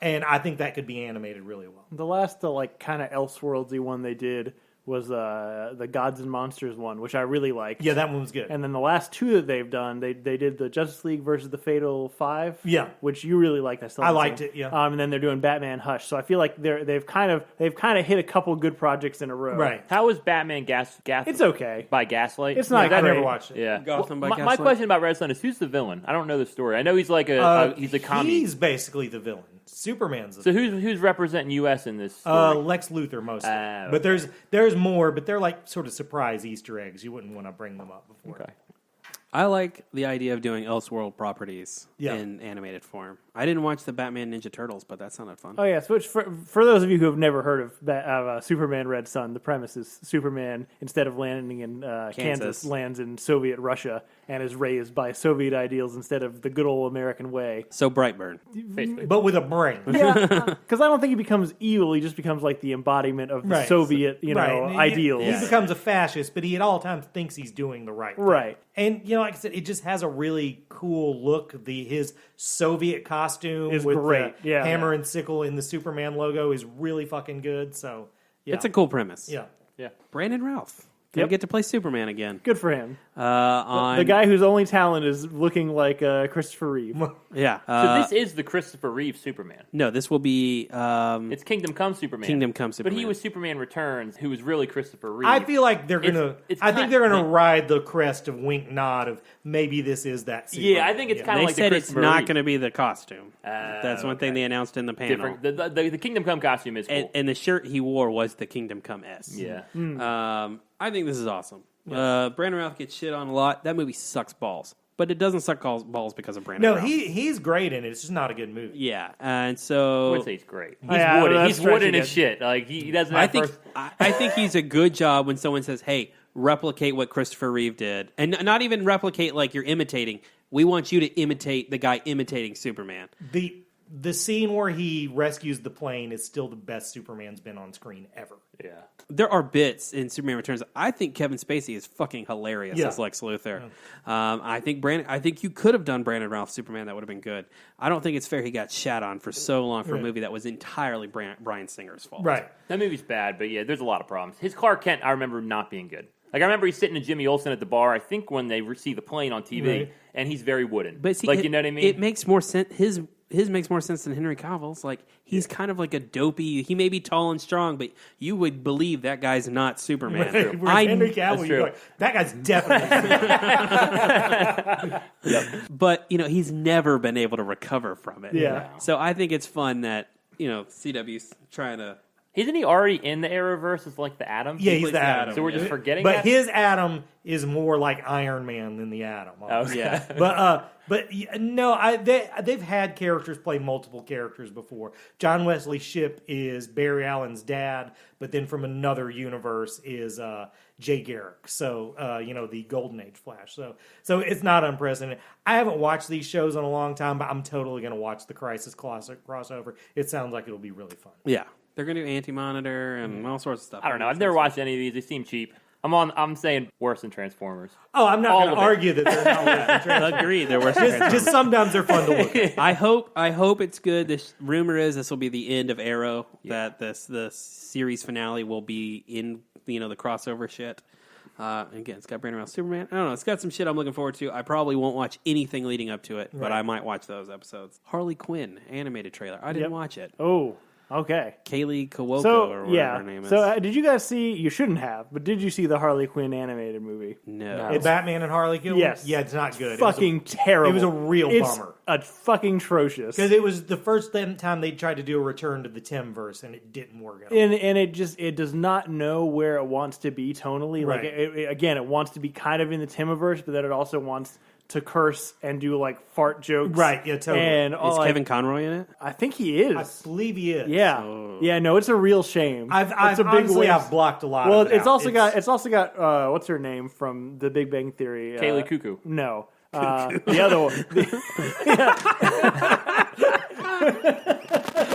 and I think that could be animated really well. The last kind of Elseworldsy one they did was the Gods and Monsters one, which I really liked. Yeah, that one was good. And then the last 2 that they've done, they did the Justice League versus the Fatal 5. Yeah, which you really liked. I liked it. Yeah. And then they're doing Batman Hush. So I feel like they've kind of hit a couple good projects in a row. Right. How was Batman It's okay. by Gaslight? It's not. I never watched it. Yeah. Gotham by my Gaslight. question about Red Sun is who's the villain? I don't know the story. I know he's like he's a commie. He's basically the villain. Superman's the So who's representing U.S. in this story? Lex Luthor mostly. Okay. But there's more, but they're like sort of surprise Easter eggs. You wouldn't want to bring them up before. Okay. I like the idea of doing Elseworld properties Yeah. in animated form. I didn't watch the Batman Ninja Turtles, but that sounded fun. Oh yeah, so for those of you who have never heard of Superman Red Sun, the premise is Superman, instead of landing in Kansas, lands in Soviet Russia and is raised by Soviet ideals instead of the good old American way. So Brightburn. Basically. But with a brain. Yeah, because I don't think he becomes evil. He just becomes like the embodiment of the Soviet, ideals. He becomes a fascist, but he at all times thinks he's doing the right thing. Right. And like I said, it just has a really cool look. His Soviet costume Is with great. the Yeah. hammer and sickle in the Superman logo is really fucking good. So yeah. It's a cool premise. Yeah. Yeah. Brandon Routh. Gonna get to play Superman again. Good for him. On The guy whose only talent is looking like Christopher Reeve. Yeah. So this is the Christopher Reeve Superman. No, this will be It's Kingdom Come Superman. Kingdom Come Superman. But he was Superman Returns, who was really Christopher Reeve. I feel like they're gonna. It's I think kind- they're gonna ride the crest of wink nod of maybe this is that. Superman. Yeah, I think it's kind They of like said the it's Christopher not Reeve. going to be the costume. That's one thing they announced in the panel. Different. The Kingdom Come costume is cool. And the shirt he wore was the Kingdom Come S. Yeah. I think this is awesome. Brandon Routh gets shit on a lot. That movie sucks balls. But it doesn't suck balls because of Brandon No, Routh. he's great in it. It's just not a good movie. Yeah, and I so would say he's great. He's Yeah, wooden. that's He's wooden stretching as it. shit. Like he doesn't. I Have think first... I think he's a good job when someone says, "Hey, replicate what Christopher Reeve did," and not even replicate like you're imitating. We want you to imitate the guy imitating Superman. The scene where he rescues the plane is still the best Superman's been on screen ever. Yeah. There are bits in Superman Returns. I think Kevin Spacey is fucking hilarious as Lex Luthor. I think you could have done Brandon Routh Superman. That would have been good. I don't think it's fair he got shat on for so long for a movie that was entirely Bryan Singer's fault. Right. That movie's bad, but yeah, there's a lot of problems. His Clark Kent, I remember not being good. Like I remember he's sitting to Jimmy Olsen at the bar. I think when they see the plane on TV, and he's very wooden. But see, like you know what I mean? It makes more sense. His makes more sense than Henry Cavill's. Like he's kind of like a dopey. He may be tall and strong, but you would believe that guy's not Superman. Whereas Henry Cavill, you're like, that guy's definitely. But he's never been able to recover from it. Yeah. So I think it's fun that CW's trying to. Isn't he already in the Arrowverse as like the Atom? Yeah, he's the Atom. So we're just forgetting But that? his Atom is more like Iron Man than the Atom. Okay. Yeah. They've had characters play multiple characters before. John Wesley Shipp is Barry Allen's dad, but then from another universe is Jay Garrick. So the Golden Age Flash. So it's not unprecedented. I haven't watched these shows in a long time, but I'm totally going to watch the Crisis Classic crossover. It sounds like it'll be really fun. Yeah. They're going to do Anti-Monitor and all sorts of stuff. I don't know. I've never watched any of these. They seem cheap. I'm saying worse than Transformers. Oh, I'm not All going to of it. argue that they're not worse than Transformers. Agreed. There were Just sometimes they're fun to look at. I hope it's good. This rumor is this will be the end of Arrow. That the series finale will be in the crossover shit. Again, it's got Brandon Routh Superman. I don't know. It's got some shit I'm looking forward to. I probably won't watch anything leading up to it, but I might watch those episodes. Harley Quinn animated trailer. I didn't watch it. Oh, okay. Kaylee Cuoco or whatever her name is. So did you guys see? You shouldn't have, but did you see the Harley Quinn animated movie? No. It's Batman and Harley Quinn? Yes. Yeah, it's not good. Fucking terrible. It was a real bummer. A fucking atrocious. Because it was the first time they tried to do a return to the Timverse, and it didn't work at all. And it does not know where it wants to be tonally. Right. Like it wants to be kind of in the Timiverse, but then it also wants to curse and do like fart jokes. Right, yeah, totally. And Is Kevin Conroy in it? I think he is. I believe he is. Yeah. Yeah, no, it's a real shame. I've it's a big honestly, waste. I've blocked a lot Well, of it it's out. also got what's her name from The Big Bang Theory? Kaylee Cuckoo. No. The other one.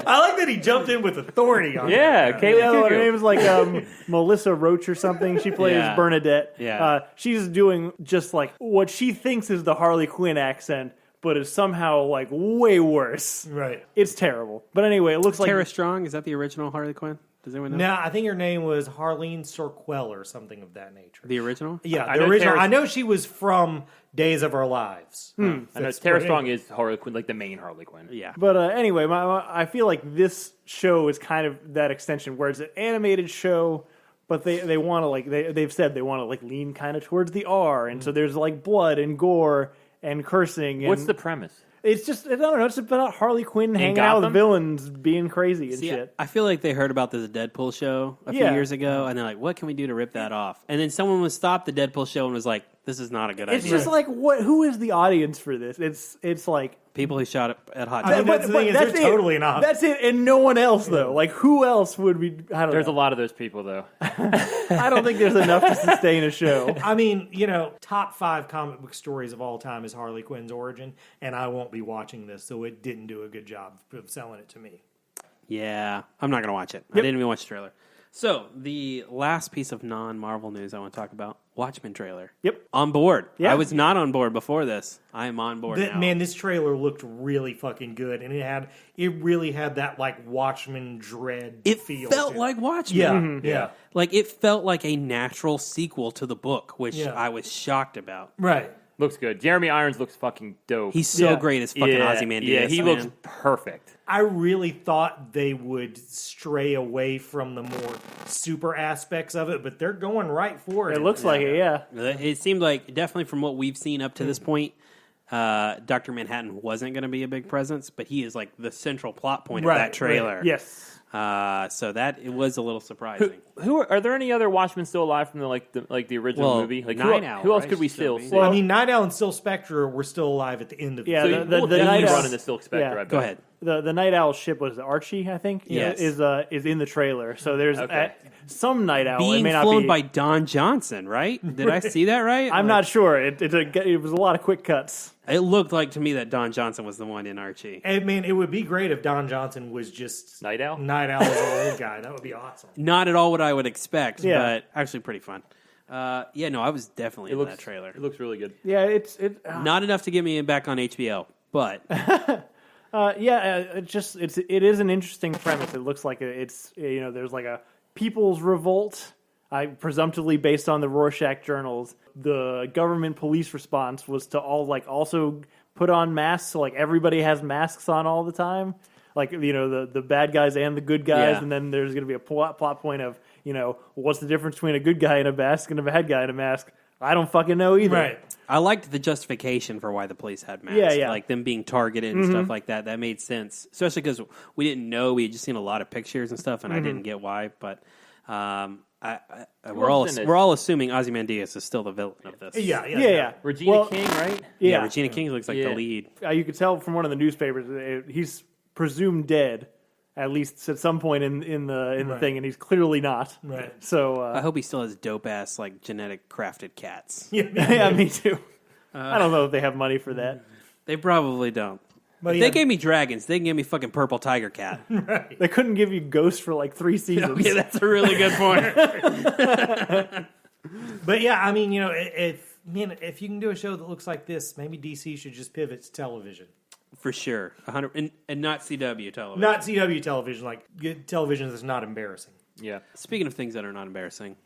I like that he jumped in with authority on Yeah, that. Kaylee The other one, her Cuckoo. name is like Melissa Roach or something. She plays Yeah. Bernadette. Yeah. She's doing just like what she thinks is the Harley Quinn accent, but is somehow like way worse. Right. It's terrible. But anyway, it looks like Tara Strong, is that the original Harley Quinn? Does anyone know? No, I think her name was Harleen Sorquel or something of that nature. The original? Yeah, I the know original. Tara- I know she was from Days of Our Lives. I know That's Tara what- Strong is Harley Quinn, like the main Harley Quinn. Yeah. But anyway, I feel like this show is kind of that extension where it's an animated show, but they want to like they've said they want to like lean kind of towards the R, and so there's like blood and gore and cursing. And What's the premise? It's just I don't know. It's about Harley Quinn hanging out with Gotham? villains, being crazy and See, shit. I feel like they heard about this Deadpool show a few Yeah. years ago, and they're like, what can we do to rip that off? And then someone would stop the Deadpool show and was like, this is not a good It's idea. just like what? Who is the audience for this? It's like. People who shot at Hot I Tub. mean, that's the thing is that's they're it. totally not. That's it, and no one else though. Like who else would be? I don't There's a know. lot of those people, though. I don't think there's enough to sustain a show. I mean, top 5 comic book stories of all time is Harley Quinn's origin, and I won't be watching this, so it didn't do a good job of selling it to me. Yeah, I'm not going to watch it. I didn't even watch the trailer. So, the last piece of non-Marvel news I want to talk about, Watchmen trailer. Yep. On board. Yeah. I was not on board before this. I am on board now. Man, this trailer looked really fucking good, and it really had that like Watchmen dread It feel. felt to it. like Watchmen. Yeah, yeah, Like, it felt like a natural sequel to the book, which Yeah. I was shocked about. right. Looks good. Jeremy Irons looks fucking dope. He's so Yeah. great as fucking Ozymandias. Yeah, he man. looks perfect. I really thought they would stray away from the more super aspects of it, but they're going right for it. It looks like it, yeah. It seemed like, definitely from what we've seen up to this point, Dr. Manhattan wasn't going to be a big presence, but he is like the central plot point of Right, that trailer. right. Yes. So that it was a little surprising. Who are there any other Watchmen still alive from the original Well, movie? Like Night who, Owl, who else right? could we Still still be. see? I mean, Night Owl and Still Spectre were still alive at the end of Yeah, the so film. we'll the definitely Night Owl- run into Silk Spectre. yeah. I bet. Go ahead. The Night Owl ship was Archie, I think. Yes. is in the trailer. So there's Okay. some Night Owl. it Being may not flown be, by Don Johnson, right? Did I see that right? I'm not sure. It was a lot of quick cuts. It looked like to me that Don Johnson was the one in Archie. I mean, it would be great if Don Johnson was just Night Owl? Night Owl as an old guy. That would be awesome. Not at all what I would expect, Yeah. but actually pretty fun. Yeah, no, I was definitely It in looks that trailer. It looks really good. Yeah, it. Not enough to get me back on HBO, but It is an interesting premise. It looks like it's there's like a people's revolt. Presumptively based on the Rorschach journals. The government police response was to all like also put on masks, so like everybody has masks on all the time. Like the bad guys and the good guys, Yeah. and then there's going to be a plot point of what's the difference between a good guy in a mask and a bad guy in a mask. I don't fucking know either. Right. I liked the justification for why the police had masks. Yeah, yeah. Like them being targeted and stuff like that. That made sense, especially because we didn't know. We had just seen a lot of pictures and stuff, and I didn't get why. But we're all assuming Ozymandias is still the villain of this. Yeah. Regina Well, King, right? Yeah, Regina King looks like Yeah. the lead. You could tell from one of the newspapers he's presumed dead, at least at some point in the Right. thing, and he's clearly not. Right. So I hope he still has dope ass like genetic crafted cats. yeah, me too. I don't know if they have money for that. They probably don't. But If they gave me dragons, they can give me fucking purple tiger cat. They couldn't give you Ghost for like 3 seasons. Okay, that's a really good point. But yeah, I mean, if you can do a show that looks like this, maybe DC should just pivot to television. For sure. 100 and not CW television. Not CW television, like television that's not embarrassing. Yeah. Speaking of things that are not embarrassing,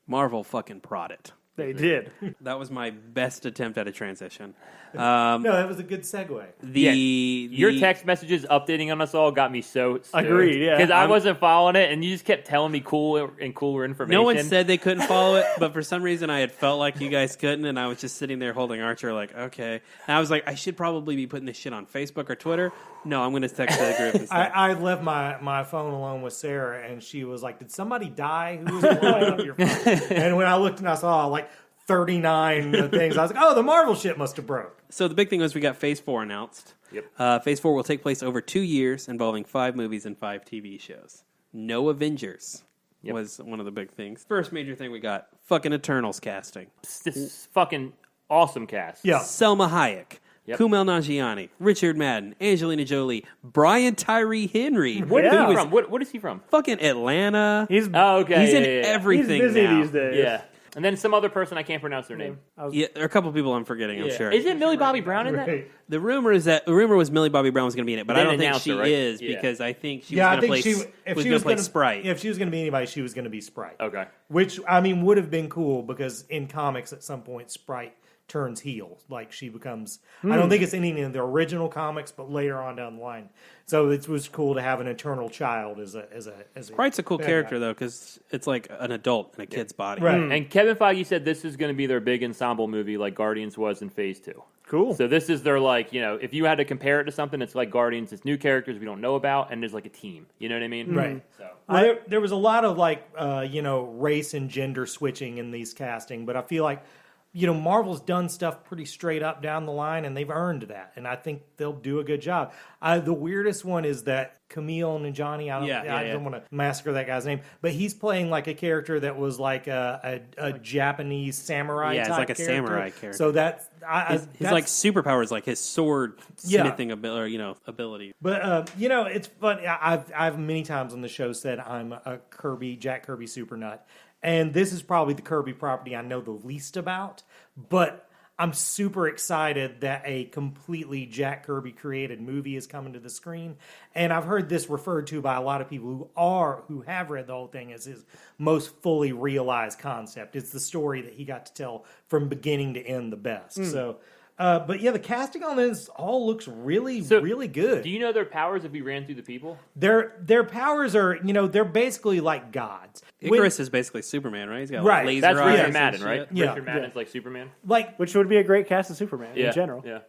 Marvel fucking prod it. They did. That was my best attempt at a transition. No, that was a good segue. Your text messages updating on us all got me so stoked. Agreed, yeah. Because I wasn't following it, and you just kept telling me cooler and cooler information. No one said they couldn't follow it, but for some reason I had felt like you guys couldn't, and I was just sitting there holding Archer like, okay. And I was like, I should probably be putting this shit on Facebook or Twitter. No, I'm going to text the group instead. I left my phone alone with Sarah, and she was like, did somebody die? Who was blowing up your phone? And when I looked and I saw like 39 things, I was like, oh, the Marvel shit must have broke. So the big thing was we got Phase 4 announced. Yep. Phase 4 will take place over 2 years, involving 5 movies and 5 TV shows. No Avengers was one of the big things. First major thing we got, fucking Eternals casting. This fucking awesome cast. Yeah. Selma Hayek. Yep. Kumail Nanjiani, Richard Madden, Angelina Jolie, Brian Tyree Henry. Where is Yeah. he from? What is he from? Fucking Atlanta. He's Okay. He's in he's everything busy now. these days. Yeah. And then some other person, I can't pronounce their name. Yeah, there are a couple people I'm forgetting, I'm sure. Isn't Millie Bobby Brown in that? Right. The rumor was Millie Bobby Brown was going to be in it, but They I don't didn't think announce she her, right? is Yeah. because I think she Yeah, I was going think to play play Sprite. If she was going to be anybody, she was going to be Sprite. Okay. Which, I mean, would have been cool because in comics at some point, Sprite turns heel. Like she becomes, I don't think it's any in the original comics, but later on down the line. So it was cool to have an eternal child as a Sprite's a cool bad character guy. though because it's like an adult in a kid's body. Right. And Kevin Feige said this is going to be their big ensemble movie like Guardians was in Phase 2. cool. So this is their like, if you had to compare it to something, it's like Guardians. It's new characters we don't know about, and there's like a team. You know what I mean? Right. So Well, there was a lot of like, race and gender switching in these casting, but I feel like, Marvel's done stuff pretty straight up down the line, and they've earned that, and I think they'll do a good job. The weirdest one is that Kumail Nanjiani. I don't want to massacre that guy's name, but he's playing like a character that was like a Japanese samurai. Yeah, it's type like a character. samurai character. So that's His like superpower is like his sword smithing ability. But it's funny. I've many times on the show said I'm a Jack Kirby super nut, and this is probably the Kirby property I know the least about. But I'm super excited that a completely Jack Kirby created movie is coming to the screen, and I've heard this referred to by a lot of people who have read the whole thing as his most fully realized concept. It's the story that he got to tell from beginning to end the best. So. But yeah, the casting on this all looks really good. do you know their powers if we ran through the people? Their powers are, they're basically like gods. Icarus is basically Superman, right? He's got Right. laser That's eyes Richard and Madden, shit. right? Yeah. Richard Madden's like Superman. Like Which would be a great cast of Superman Yeah. in general. Yeah.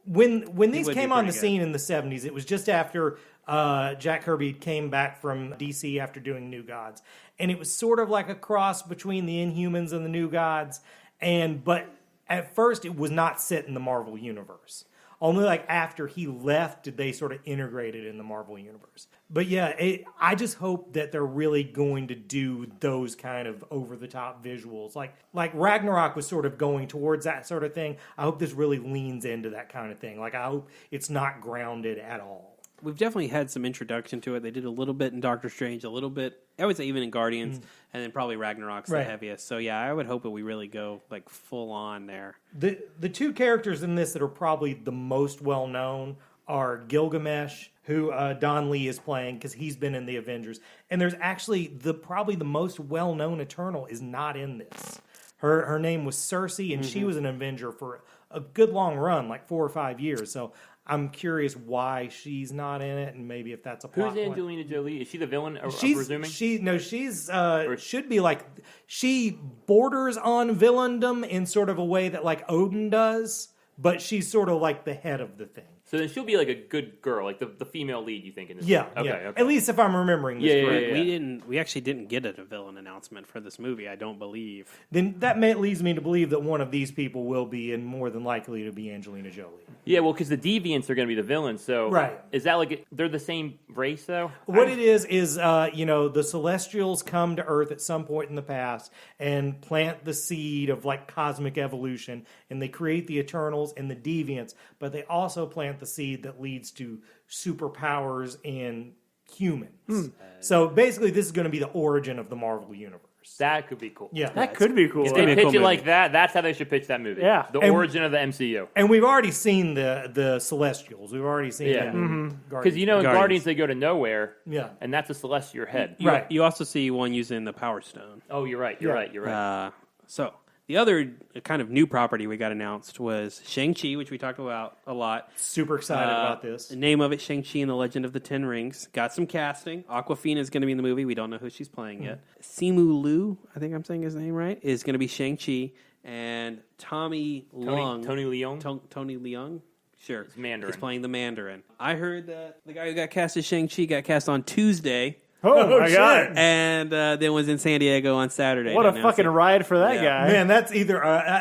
when these would came be on the pretty good. scene in the 70s, it was just after Jack Kirby came back from DC after doing New Gods, and it was sort of like a cross between the Inhumans and the New Gods, but at first it was not set in the Marvel universe. Only like after he left did they sort of integrate it in the Marvel universe. But yeah, I just hope that they're really going to do those kind of over-the-top visuals. Like Ragnarok was sort of going towards that sort of thing. I hope this really leans into that kind of thing. Like I hope it's not grounded at all. We've definitely had some introduction to it. They did a little bit in Doctor Strange, a little bit, I would say even in Guardians, and then probably Ragnarok's the Right. heaviest. So yeah, I would hope that we really go like full on there. The two characters in this that are probably the most well known are Gilgamesh, who Don Lee is playing because he's been in the Avengers, and there's actually probably the most well known Eternal is not in this. Her name was Cersei, and she was an Avenger for a good long run, like 4 or 5 years. So I'm curious why she's not in it, and maybe if that's a plot Who's point. Angelina Jolie? Is she the villain? I'm She's presuming. she's should be like she borders on villaindom in sort of a way that like Odin does, but she's sort of like the head of the thing. So then she'll be like a good girl, like the female lead. You think in this? Yeah, Okay. yeah. Okay. At least if I'm remembering this Yeah, yeah, correctly. yeah. We actually didn't get a villain announcement for this movie, I don't believe. Then that leads me to believe that one of these people will be, and more than likely to be Angelina Jolie. Yeah, well, because the deviants are going to be the villains. So, Right. Is that like they're the same race though? What it is the Celestials come to Earth at some point in the past and plant the seed of like cosmic evolution, and they create the Eternals and the Deviants, but they also plant the seed that leads to superpowers in humans. So basically, this is going to be the origin of the Marvel Universe. That could be cool. Yeah. That could be cool. If gonna they be a pitch cool it like movie. that, that's how they should pitch that movie. Yeah. The And- origin of the MCU. And we've already seen the Celestials. We've already seen Yeah. that movie, Mm-hmm. Because in Guardians. Guardians they go to nowhere, Yeah. and that's a celestial head. You, Right. You also see one using the Power Stone. Oh, you're right. You're Yeah. right. So the other kind of new property we got announced was Shang-Chi, which we talked about a lot. Super excited about this. The name of it, Shang-Chi and the Legend of the Ten Rings. Got some casting. Awkwafina is going to be in the movie. We don't know who she's playing yet. Simu Liu, I think I'm saying his name right, is going to be Shang-Chi. And Tommy Leung. Tony Leung. Tony Leung? Sure. It's Mandarin. He's playing the Mandarin. I heard that the guy who got cast as Shang-Chi got cast on Tuesday. Oh, my shit. God. And then was in San Diego on Saturday. What to a announce fucking it. ride for that Yeah. guy. Man, that's either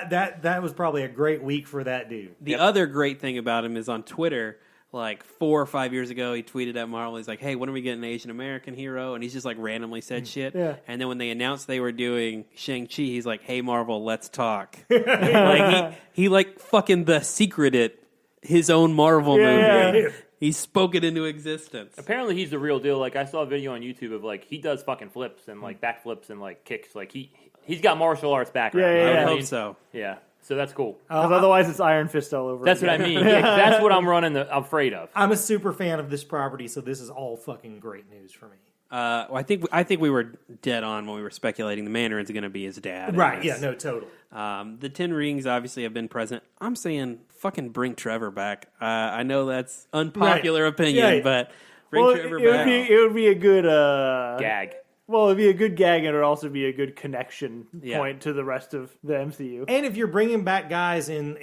that was probably a great week for that dude. The other great thing about him is on Twitter, like 4 or 5 years ago, he tweeted at Marvel. He's like, "Hey, when are we getting an Asian American hero?" And he's just like randomly said shit. Yeah. And then when they announced they were doing Shang-Chi, he's like, "Hey, Marvel, let's talk." Like he like fucking The Secreted his own Marvel Yeah. movie. He spoke it into existence. Apparently he's the real deal. Like I saw a video on YouTube of like he does fucking flips and like backflips and like kicks. Like he's got martial arts background. Yeah, You know I what would I hope mean? so. Yeah. So that's cool. Because otherwise it's Iron Fist all over That's what I again. mean. Yeah, that's what I'm afraid of. I'm a super fan of this property, so this is all fucking great news for me. Well, I think we were dead on when we were speculating the Mandarin's going to be his dad. in Right? this. Yeah. No. Totally. The Ten Rings obviously have been present. I'm saying fucking bring Trevor back. I know that's unpopular opinion, Yeah. but bring Well, Trevor it would back. be it would be a good Gag. Well, it'd be a good gag, and it would also be a good connection Yeah. point to the rest of the MCU. And if you're bringing back guys in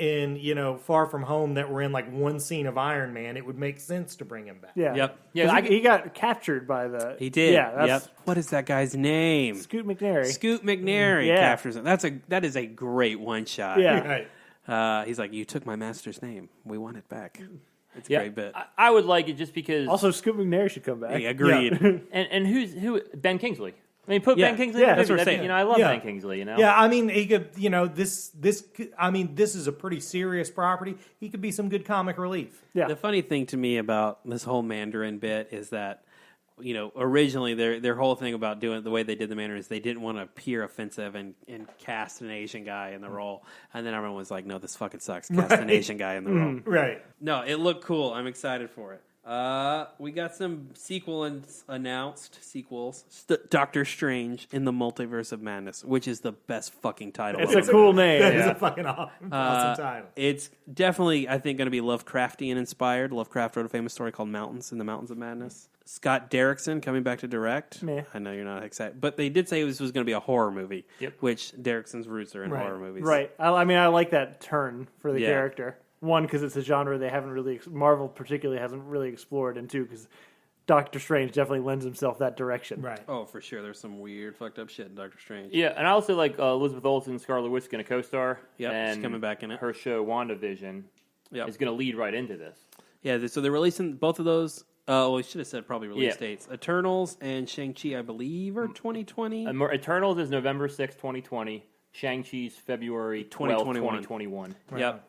Far From Home that were in like one scene of Iron Man, it would make sense to bring him back. Yeah, Yep. Yeah, 'Cause I- he got captured by the. He did. Yeah, that's Yep. What is that guy's name? Scoot McNairy. Scoot McNairy Yeah. captures him. That is a great one shot. Yeah. Right. He's like, "You took my master's name. We want it back." It's a Yeah. great bit. I would like it just because. Also, Scoot McNairy should come back. Hey, agreed. and who? Ben Kingsley. I mean, put Yeah. Ben Kingsley. Yeah, in the that's movie. what I'm That'd be- saying. You know, I love Yeah. Ben Kingsley. You know. Yeah, I mean, he could. This is a pretty serious property. He could be some good comic relief. Yeah. The funny thing to me about this whole Mandarin bit is that, originally their whole thing about doing the way they did the Mandarin is they didn't want to appear offensive and cast an Asian guy in the role. And then everyone was like, "No, this fucking sucks. Cast an Asian guy in the role." Right. No, it looked cool. I'm excited for it. We got some announced sequels. Doctor Strange in the Multiverse of Madness, which is the best fucking title. It's ever. a cool name. That is Yeah. a fucking awesome title. It's definitely, I think, going to be Lovecraftian inspired. Lovecraft wrote a famous story called Mountains in the Mountains of Madness. Scott Derrickson coming back to direct. Meh. I know you're not excited, but they did say this was going to be a horror movie, Yep. which Derrickson's roots are in Right. horror movies. Right. I mean, I like that turn for the Yeah. character. One, because it's a genre they haven't really, Marvel particularly hasn't really explored, and two, because Doctor Strange definitely lends himself that direction. Right. Oh, for sure. There's some weird, fucked up shit in Doctor Strange. Yeah, and I also like Elizabeth Olsen, Scarlet Witch, going to co-star. Yep, and she's coming back in it. Her show WandaVision Yep. is going to lead right into this. Yeah, so they're releasing both of those. We should have said probably release Yeah. dates. Eternals and Shang-Chi, I believe, are 2020. Eternals is November 6th, 2020. Shang-Chi's February 12th, 2021. Yep.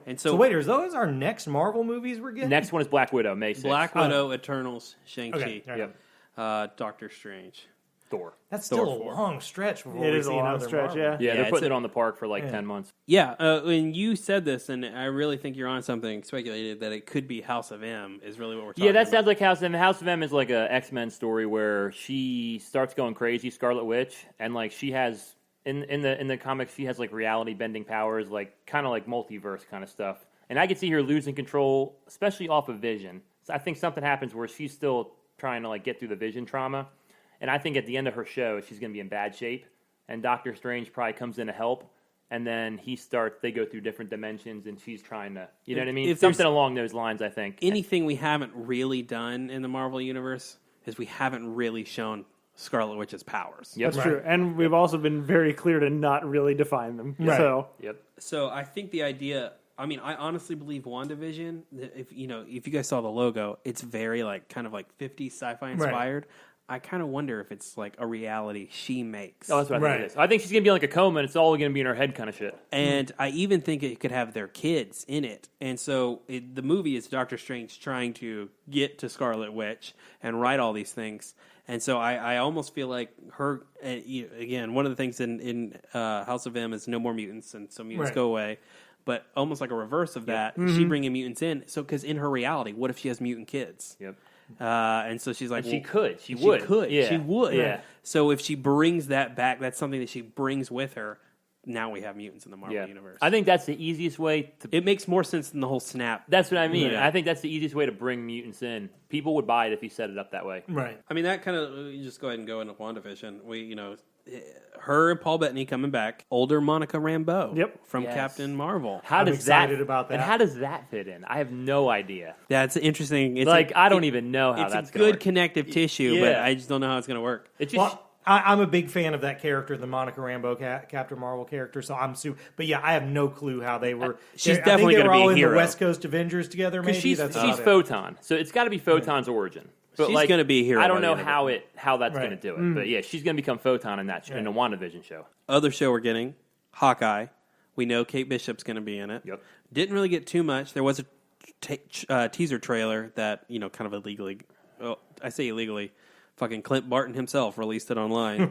And So wait, are those our next Marvel movies we're getting? Next one is Black Widow, May 6th. Black Widow, Eternals, Shang-Chi, Okay. all right. Yep. Doctor Strange. Thor. That's still Thor a 4. long stretch before It we is a see long another stretch, Marvel. yeah. Yeah, they're it's putting a- it on the park for like 10 months. Yeah, when you said this, and I really think you're on something, speculated that it could be House of M is really what we're talking Yeah, that about. sounds like House of M. House of M is like a X-Men story where she starts going crazy, Scarlet Witch, and like she has in the comics she has like reality bending powers, like kind of like multiverse kind of stuff. And I could see her losing control, especially off of Vision. So I think something happens where she's still trying to like get through the Vision trauma. And I think at the end of her show, she's going to be in bad shape. And Doctor Strange probably comes in to help. And then they go through different dimensions, and she's trying to, you know what I mean? If there's Something along those lines, I think. Anything we haven't really done in the Marvel Universe is we haven't really shown Scarlet Witch's powers. Yep. That's true. And we've also been very clear to not really define them. Right. So, Yep. So I think the idea... I mean, I honestly believe WandaVision, if you guys saw the logo, it's very kind of 50s sci-fi inspired. Right. I kind of wonder if it's like a reality she makes. Oh, that's what I think Right. it is. I think she's going to be in like a coma, and it's all going to be in her head kind of shit. And I even think it could have their kids in it. And so the movie is Doctor Strange trying to get to Scarlet Witch and write all these things. And so I almost feel like her, again, one of the things in House of M is no more mutants, and so mutants go away. But almost like a reverse of that, she bringing mutants in. So, because in her reality, what if she has mutant kids? Yep. And so she's like, she would. She would. Yeah. So if she brings that back, that's something that she brings with her. Now we have mutants in the Marvel universe. I think that's the easiest way to... It makes more sense than the whole snap. That's what I mean. Yeah. I think that's the easiest way to bring mutants in. People would buy it if you set it up that way. Right. I mean, that kind of... You just go ahead and go into WandaVision. Her and Paul Bettany coming back. Older Monica Rambeau. From Captain Marvel. I'm excited about that. And how does that fit in? I have no idea. That's interesting. It's I don't even know how that's going to work. It's a good connective tissue, but I just don't know how it's going to work. It's just... I'm a big fan of that character, the Monica Rambeau Captain Marvel character. So I'm super. But yeah, I have no clue how they were. She's definitely going to be a hero. All in the West Coast Avengers together. Maybe she's Photon, so it's got to be Photon's origin. But she's going to be a hero. I don't know how that's going to do it, but yeah, she's going to become Photon in that in a WandaVision show. Other show we're getting, Hawkeye. We know Kate Bishop's going to be in it. Yep. Didn't really get too much. There was a teaser trailer that kind of illegally. Oh, I say illegally. Fucking Clint Barton himself released it online.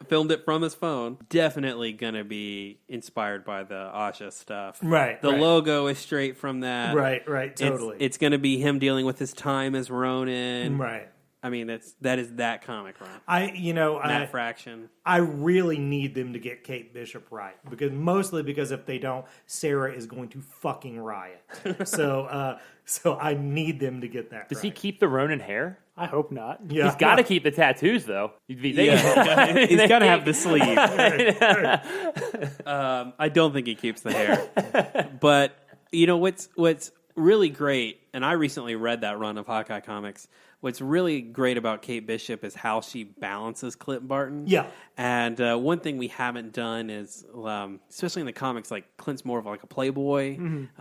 Filmed it from his phone. Definitely going to be inspired by the Asha stuff. Right. The logo is straight from that. Right, totally. It's going to be him dealing with his time as Ronin. Right. I mean, that is that comic run. Matt Fraction. I really need them to get Kate Bishop right mostly because if they don't, Sarah is going to fucking riot. So I need them to get that. Does he keep the Ronin hair? I hope not. Yeah. He's got to keep the tattoos though. He's got to have the sleeve. I don't think he keeps the hair. But what's really great, and I recently read that run of Hawkeye comics. What's really great about Kate Bishop is how she balances Clint Barton. Yeah. And one thing we haven't done is, especially in the comics, like Clint's more of like a playboy. Mm-hmm.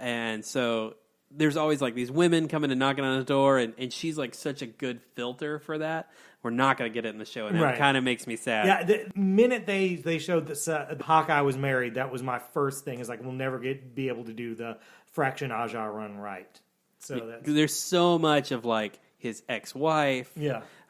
And so there's always like these women coming and knocking on his door, and she's like such a good filter for that. We're not going to get it in the show, and that kind of makes me sad. Yeah, the minute they showed that Hawkeye was married, that was my first thing. Is like we'll never be able to do the Fraction Aja run right. So there's so much of like his ex-wife,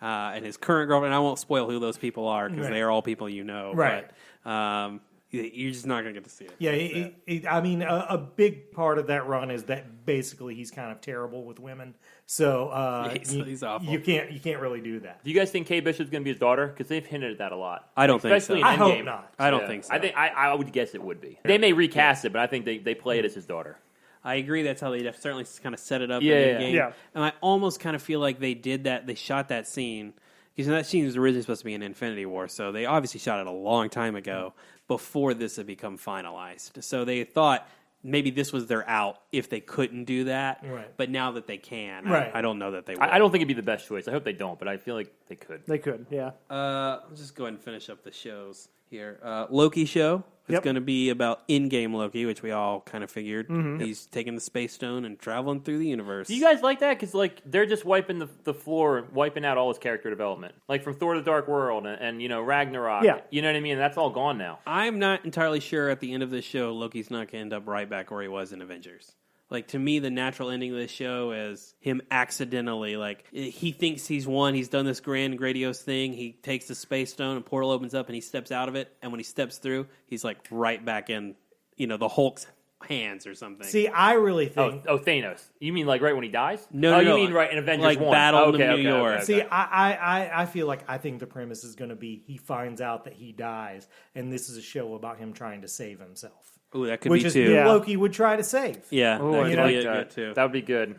and his current girlfriend. I won't spoil who those people are because they are all people you know. Right. But, you're just not going to get to see it. Yeah, I mean, a big part of that run is that basically he's kind of terrible with women. So he's awful. You can't really do that. Do you guys think Kate Bishop's going to be his daughter? Because they've hinted at that a lot. I don't think so. Especially in Endgame. I hope not. I don't think so. I would guess it would be. They may recast it, but I think they play it as his daughter. I agree. That's how they certainly kind of set it up. Yeah, in the game. yeah. And I almost kind of feel like they did that. They shot that scene because that scene was originally supposed to be in Infinity War, so they obviously shot it a long time ago before this had become finalized. So they thought maybe this was their out if they couldn't do that. Right. But now that they can, Right. I don't know that they will. I don't think it'd be the best choice. I hope they don't, but I feel like they could. They could, yeah. I'll just go ahead and finish up the shows here. Loki show. It's going to be about in-game Loki, which we all kind of figured. Mm-hmm. He's taking the Space Stone and traveling through the universe. Do you guys like that? Because they're just wiping the floor, wiping out all his character development. Like from Thor: The Dark World and Ragnarok. Yeah. You know what I mean? That's all gone now. I'm not entirely sure at the end of this show Loki's not going to end up right back where he was in Avengers. Like, to me, the natural ending of this show is him accidentally, like, he thinks he's won. He's done this grand, grandiose thing. He takes the Space Stone, and portal opens up, and he steps out of it. And when he steps through, he's, like, right back in, the Hulk's hands or something. See, I really think... Oh, Thanos. You mean, like, right when he dies? No, you mean right in Avengers like 1? Battle in New York. Okay. See, I feel like I think the premise is going to be he finds out that he dies, and this is a show about him trying to save himself. Ooh, that could Which be is too. who Loki would try to save. Yeah, Ooh, that I'd could like be that. good too. That would be good.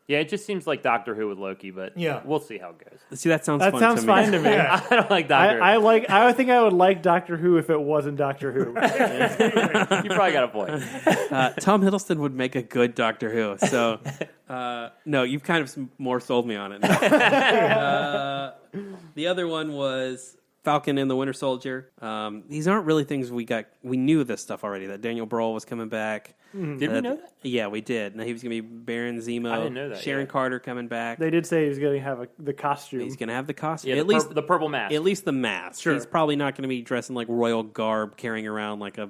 Yeah, it just seems like Doctor Who with Loki, but we'll see how it goes. See, that sounds That fun sounds to fine me. to me. I don't like Doctor Who. I think I would like Doctor Who if it wasn't Doctor Who. You probably got a point. Tom Hiddleston would make a good Doctor Who. So, no, you've kind of more sold me on it. The other one was Falcon and the Winter Soldier. These aren't really things we knew this stuff already, that Daniel Bruhl was coming back. Did we know that? Yeah, we did. Now he was going to be Baron Zemo. I didn't know that Sharon yet. Carter coming back. They did say he was going to have the costume. He's going to have the costume. Yeah, at least the purple mask. At least the mask. Sure. He's probably not going to be dressed in like royal garb, carrying around like a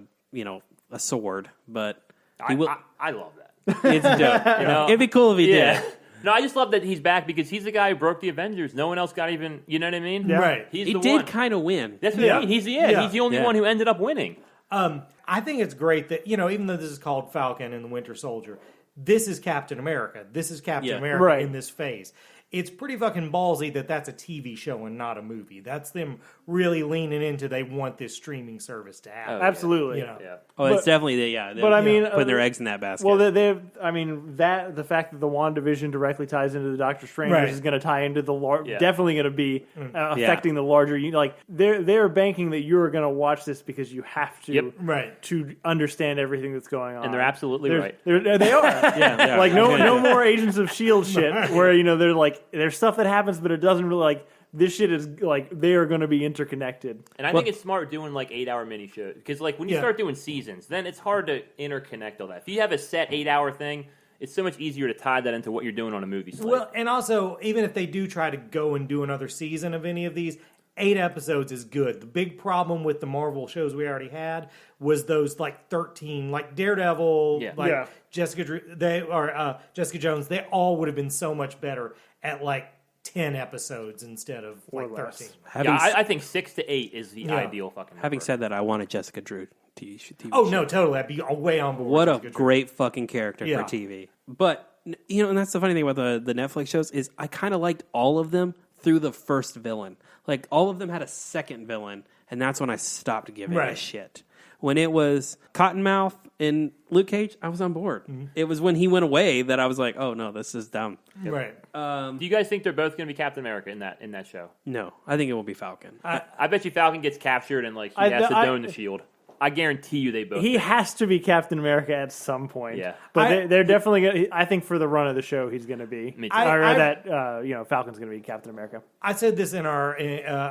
sword. But he will. I love that. It's dope. It'd be cool if he did. No, I just love that he's back because he's the guy who broke the Avengers. No one else got even, you know what I mean? Yeah. Right. He's He the did one. kind of win. That's what I mean. He's the only Yeah. one who ended up winning. I think it's great that, even though this is called Falcon and the Winter Soldier, this is Captain America. This is Captain Yeah. America Right. in this phase. It's pretty fucking ballsy that that's a TV show and not a movie. That's them really leaning into they want this streaming service to happen. Absolutely. You know? Yeah. Oh, it's definitely they're But I mean, putting their eggs in that basket. Well, the fact that the WandaVision directly ties into the Doctor Strange Right. is going to tie into the Yeah. definitely going to be affecting the larger. Like they're banking that you're going to watch this because you have to, Yep. Right. to understand everything that's going on. And they're absolutely right. They are. yeah, Like no more Agents of Shield shit where they're like there's stuff that happens but it doesn't really like this shit is like they are going to be interconnected. And I think it's smart doing like 8-hour mini shows because like when you start doing seasons, then it's hard to interconnect all that. If you have a set 8-hour thing, it's so much easier to tie that into what you're doing on a movie slate. Well, and also, even if they do try to go and do another season of any of these, 8 episodes is good. The big problem with the Marvel shows we already had was those like 13, like Daredevil, Jessica Jones. They all would have been so much better at like 10 episodes instead of like 13. I think 6 to 8 is the ideal fucking number. Having said that, I wanted Jessica Drew TV show. Oh no, totally! I'd be way on board. What with a Jessica great fucking character Yeah. for TV. But and that's the funny thing about the Netflix shows is I kind of liked all of them through the first villain. Like all of them had a second villain, and that's when I stopped giving a shit. When it was Cottonmouth and Luke Cage, I was on board. Mm-hmm. It was when he went away that I was like, oh no, this is dumb. Right. Do you guys think they're both going to be Captain America in that show? No, I think it will be Falcon. I bet you Falcon gets captured and like he has to don the shield. I guarantee you they both. He has to be Captain America at some point. Yeah. But they're definitely going to, I think for the run of the show, he's going to be. Me too. Falcon's going to be Captain America. I said this in our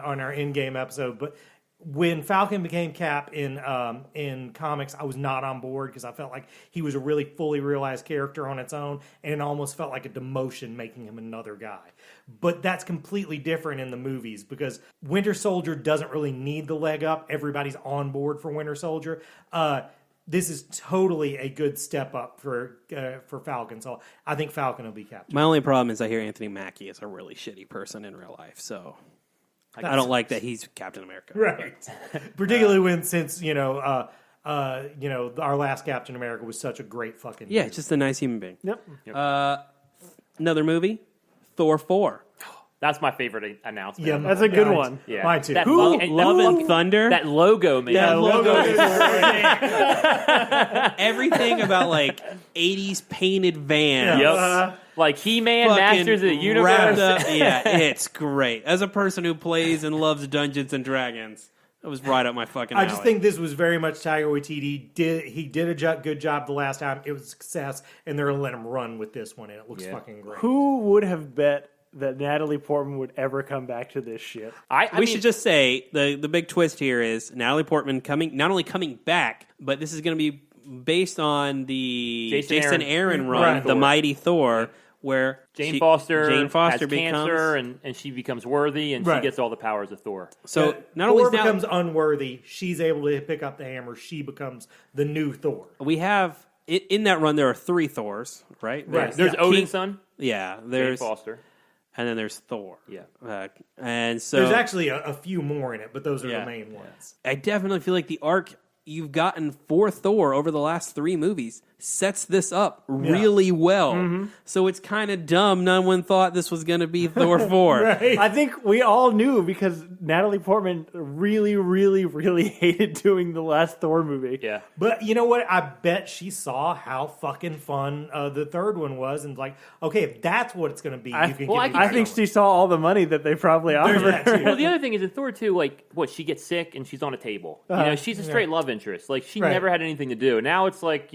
on our in-game episode, but when Falcon became Cap in comics, I was not on board because I felt like he was a really fully realized character on its own, and it almost felt like a demotion making him another guy. But that's completely different in the movies because Winter Soldier doesn't really need the leg up. Everybody's on board for Winter Soldier. This is totally a good step up for Falcon. So I think Falcon will be Captain. My only problem is I hear Anthony Mackie is a really shitty person in real life, so I don't like that he's Captain America. Right. Particularly since our last Captain America was such a great fucking Yeah, dude. just a nice human being. Yep. Another movie, Thor 4. That's my favorite announcement. Yeah, That's a good one. Yeah. Mine too. That Love that and Thunder. That logo, man. Yeah, logo is Everything about like 80s painted vans. Yep. Like He-Man, Fucking Masters of the Universe. wrapped up. Yeah, it's great. As a person who plays and loves Dungeons and Dragons, it was right up my fucking alley. I just think this was very much Tiger Waititi. He did a good job the last time. It was a success, and they're going to let him run with this one, and it looks fucking great. Who would have bet that Natalie Portman would ever come back to this shit? we should just say the big twist here is Natalie Portman not only coming back, but this is going to be based on the Jason Aaron run, the Mighty Thor, where Jane Foster has becomes cancer and she becomes worthy and she gets all the powers of Thor. So not Thor only is becomes unworthy, she's able to pick up the hammer. She becomes the new Thor. we have in that run there are 3 Thors, right? Right. There's Odin's son, Yeah, Jane there's Foster. and then there's Thor. Yeah. And so There's actually a few more in it, but those are Yeah. the main ones. I definitely feel like the arc you've gotten for Thor over the last 3 movies sets this up really well. So it's kind of dumb no one thought this was going to be Thor 4. Right. I think we all knew because Natalie Portman really, really, really hated doing the last Thor movie. Yeah. But you know what? I bet she saw how fucking fun the third one was, and like, okay, if that's what it's going to be, I you can. well, give me I that think one. she saw all the money that they probably offered that her. too. Well, the other thing is in Thor 2, like, she gets sick and she's on a table. She's a straight love interest. Like, she Right. never had anything to do. Now it's like,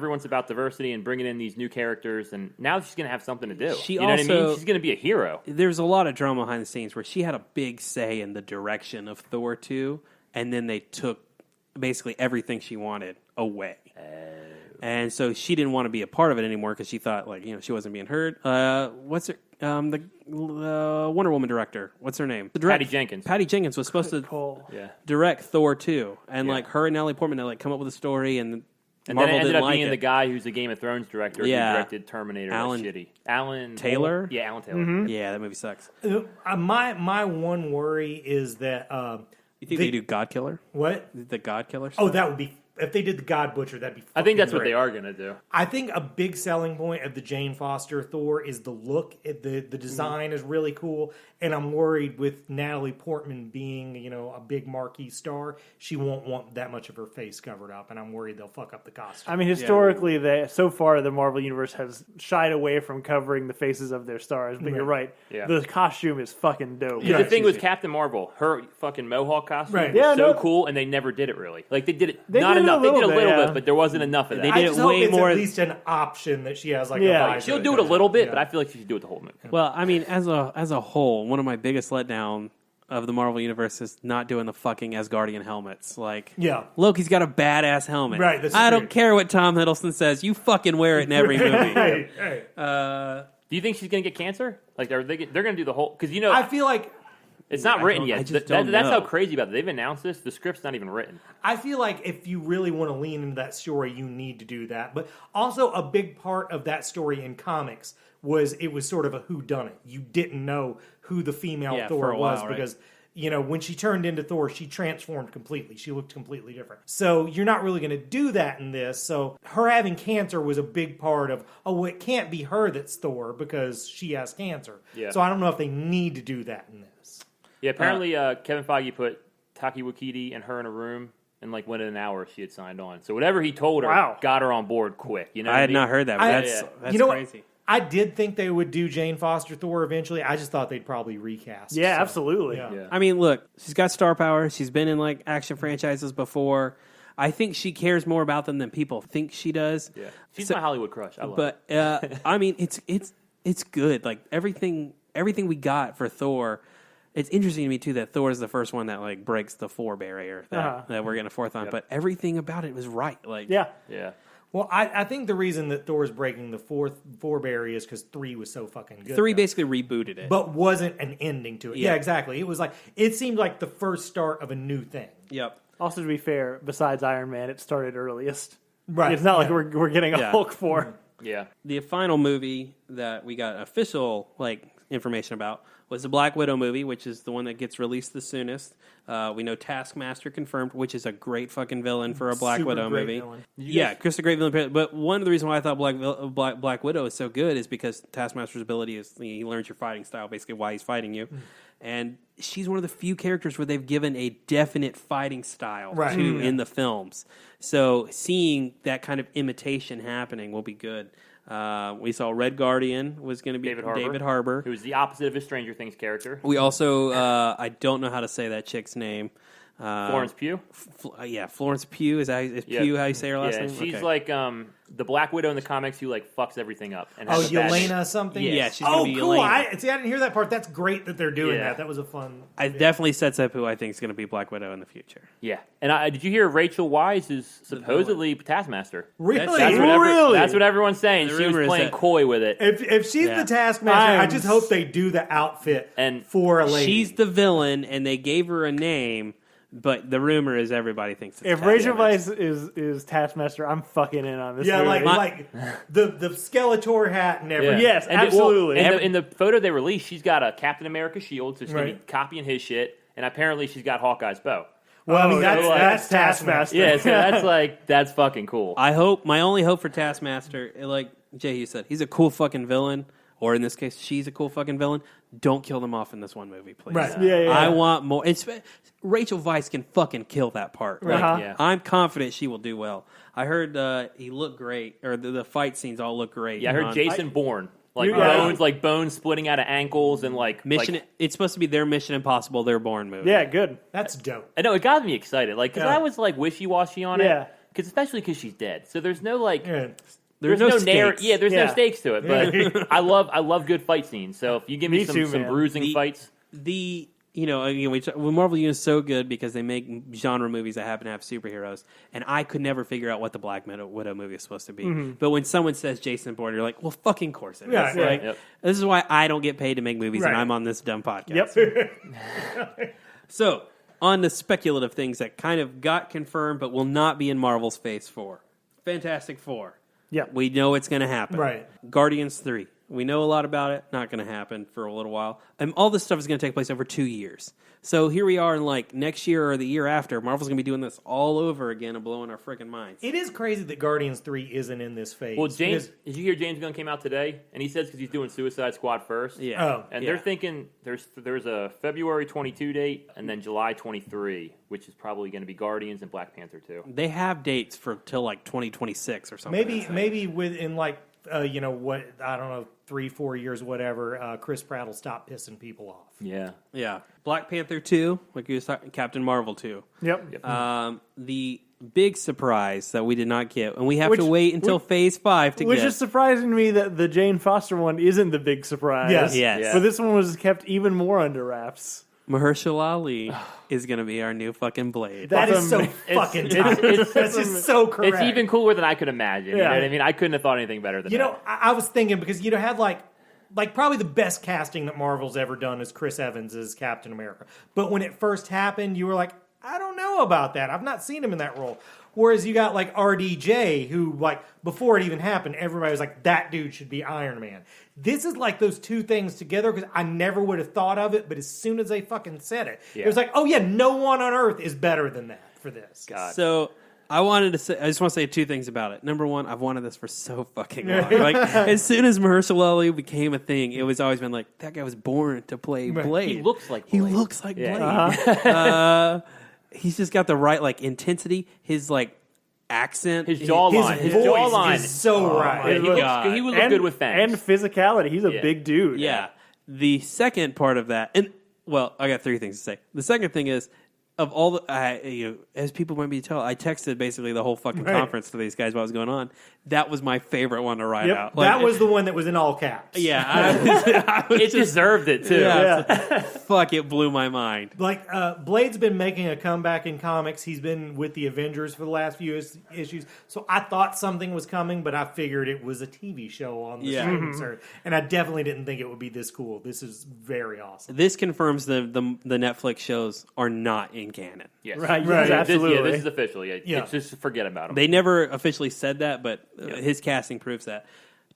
everyone's about diversity and bringing in these new characters, and now she's going to have something to do. She you know what I mean? also- She's going to be a hero. There's a lot of drama behind the scenes where she had a big say in the direction of Thor 2, and then they took basically everything she wanted away. And so she didn't want to be a part of it anymore because she thought, she wasn't being heard. What's her... the Wonder Woman director. What's her name? Patty Jenkins. Patty Jenkins was supposed to Cool. Yeah. direct Thor 2. And Yeah. her and Natalie Portman had come up with a story, and And Marvel then it ended didn't up like being it. the guy who's the Game of Thrones director Yeah. who directed Terminator. Alan That's shitty. Alan Taylor? Yeah, Alan Taylor. Mm-hmm. Yeah, that movie sucks. My one worry is that You think they do God Killer? what? The God Killer? Oh, that would be if they did the God Butcher. That'd be. I think that's what great. they are going to do. I think a big selling point of the Jane Foster Thor is the look. The design is really cool, and I'm worried with Natalie Portman being a big marquee star, she won't want that much of her face covered up, and I'm worried they'll fuck up the costume. I mean, historically, so far the Marvel Universe has shied away from covering the faces of their stars. But you're right, Yeah. the costume is fucking dope. The thing with Captain Marvel, her fucking mohawk costume Right. was Yeah, so no. cool, and they never did it really. Like they did it They not did it enough. a They did a little little bit, bit, but there wasn't enough of that. They I did just it hope way it's more. at least an option that she has like Yeah. a visor. She'll that do it a goes little on. bit, Yeah. but I feel like she should do it the whole movie. Well, I mean, as a whole, one of my biggest letdown of the Marvel Universe is not doing the fucking Asgardian helmets. Like, Yeah. Loki's got a badass helmet. Right, this is I don't true. care what Tom Hiddleston says. You fucking wear it in every movie. Hey. Do you think she's going to get cancer? Like, they're going to do the whole... Because, I feel like it's not written yet. I just don't That's know. how crazy about it. They've announced this. The script's not even written. if you really want to lean into that story, you need to do that. But also, a big part of that story in comics was it was sort of a whodunit. You didn't know who the female Yeah, Thor for a was while, right? because when she turned into Thor, she transformed completely. She looked completely different. So you're not really going to do that in this. So her having cancer was a big part of, it can't be her that's Thor because she has cancer. Yeah. So I don't know if they need to do that in this. Yeah, apparently Kevin Feige put Taki Waititi and her in a room, and like within an hour she had signed on. So whatever he told her Wow. got her on board quick. You know, I what had mean? not heard that, but that's you know crazy. What? I did think they would do Jane Foster Thor eventually. I just thought they'd probably recast. Yeah, So, absolutely. yeah. I mean, look, she's got star power. She's been in like action franchises before. I think she cares more about them than people think she does. Yeah, she's So- my Hollywood crush. I love her. But I mean, it's good. Like everything we got for Thor. It's interesting to me too that Thor is the first one that like breaks the 4 barrier that we're getting a fourth on. But everything about it was right. Like Yeah. Yeah. Well, I think the reason that Thor's breaking the four barrier is because 3 was so fucking good. 3 though. basically rebooted it. but wasn't an ending to it. Yeah. Yeah, exactly. It seemed like the first start of a new thing. Yep. Also, to be fair, besides Iron Man, it started earliest. Right. It's not like Yeah. we're getting a Yeah. Hulk for. Yeah. The final movie that we got official information about was the Black Widow movie, which is the one that gets released the soonest. We know Taskmaster confirmed, which is a great fucking villain for a Black Super Widow great movie. villain. Yeah, Chris a great villain. But one of the reasons why I thought Black Widow is so good is because Taskmaster's ability is he learns your fighting style, basically why he's fighting you. And she's one of the few characters where they've given a definite fighting style Right. to in the films. So seeing that kind of imitation happening will be good. We saw Red Guardian was going to be David Harbour. Who was the opposite of his Stranger Things character. We also, I don't know how to say that chick's name. Florence Pugh. Florence Pugh. Is Pugh how you say her last name? She's Okay. like the Black Widow in the comics who like fucks everything up. And Oh, has a bad- Yelena something? Yeah, she's gonna be cool. Yelena. I didn't hear that part. That's great that they're doing Yeah. that. That was a fun... It definitely sets up who I think is going to be Black Widow in the future. Yeah. And did you hear Rachel Weisz is supposedly Taskmaster? Really? That's what everyone's saying. The She was rumor is playing that- coy with it. If she's Yeah. the Taskmaster, I I'm just hope they do the outfit And for a lady. She's the villain, and they gave her a name, but the rumor is everybody thinks it's If Rachel Taskmaster. Weisz is Taskmaster, I'm fucking in on this. Yeah, movie. like the Skeletor hat and everything. Yes, And absolutely. in the photo they released, she's got a Captain America shield, so she's going to be Right. copying his shit. And apparently she's got Hawkeye's bow. Well, I mean, Oh, that's Taskmaster. Yeah, so that's fucking cool. my only hope for Taskmaster, like Jay, you said, he's a cool fucking villain, or in this case, she's a cool fucking villain. Don't kill them off in this one movie, please. Right. Yeah. I want more. Rachel Weisz can fucking kill that part. Like, Uh-huh. Yeah. I'm confident she will do well. I heard he looked great, or the fight scenes all look great. Yeah, I heard on Jason Bourne. Yeah. Bones splitting out of ankles and Mission. It's supposed to be their Mission Impossible, their Bourne movie. Yeah, good. That's dope. I know, it got me excited. Because Yeah. I was wishy-washy on Yeah. it. Especially because she's dead. So there's no Yeah. There's no stakes. Yeah, there's Yeah. no stakes to it. But I love good fight scenes. So if you give me Me too, some man. bruising fights. Marvel Union is so good because they make genre movies that happen to have superheroes, and I could never figure out what the Black Widow movie is supposed to be. But when someone says Jason Bourne, you're like, well, fucking course it is. Yeah, yeah. Like, Yep. This is why I don't get paid to make movies, and Right. I'm on this dumb podcast. Yep. So, on the speculative things that kind of got confirmed but will not be in Marvel's Phase 4. Fantastic Four. Yeah. We know it's going to happen. Right. Guardians 3. We know a lot about it. Not going to happen for a little while. And all this stuff is going to take place over 2 years. So here we are in like next year or the year after. Marvel's going to be doing this all over again and blowing our freaking minds. It is crazy that Guardians 3 isn't in this phase. Well, James, did you hear James Gunn came out today? And he says because he's doing Suicide Squad first. Yeah. Oh. And they're thinking there's a February 22 date and then July 23, which is probably going to be Guardians and Black Panther 2. They have dates for till like 2026 or something. Maybe within like, I don't know, 3-4 years, whatever, Chris Pratt will stop pissing people off. Yeah. Yeah. Black Panther 2, like you was talking, Captain Marvel 2. Yep. The big surprise that we did not get, and we have to wait until Phase 5 to Which get. is surprising to me that the Jane Foster one isn't the big surprise. Yes. Yes. But this one was kept even more under wraps. Mahershala Ali is going to be our new fucking Blade. That That's is so fucking tight. That's just so correct. It's even cooler than I could imagine. You know Yeah. what I mean? I couldn't have thought anything better than that. I was thinking because had like probably the best casting that Marvel's ever done is Chris Evans as Captain America. But when it first happened, you were like, I don't know about that. I've not seen him in that role. Whereas you got like RDJ, who like before it even happened, everybody was like, that dude should be Iron Man. This is like those two things together because I never would have thought of it, but as soon as they fucking said it, it was like, oh yeah, no one on earth is better than that for this. God. So I just want to say two things about it. Number one, I've wanted this for so fucking long. Like as soon as Mahershala Ali became a thing, it was always been like that guy was born to play Blade. He looks like He Blade. looks like Yeah. Blade. He's just got the right like intensity. His like accent, His jawline. His His voice jawline. is so right. God. He would look good with fangs. And physicality. He's a big dude. Yeah. The second part of that, and well, I got three things to say. The second thing is, of all the, as people might be tell, I texted basically the whole fucking conference to these guys what was going on. That was my favorite one to write out. Like, that was the one that was in all caps. Yeah, I was It deserved it, too. fuck, it blew my mind. Like, Blade's been making a comeback in comics. He's been with the Avengers for the last few issues. So I thought something was coming, but I figured it was a TV show on the streaming service. And I definitely didn't think it would be this cool. This is very awesome. This confirms the Netflix shows are not in canon. Yes. Right. Right. Absolutely. This is official. Yeah. Yeah. It's just forget about him. They never officially said that, but his casting proves that.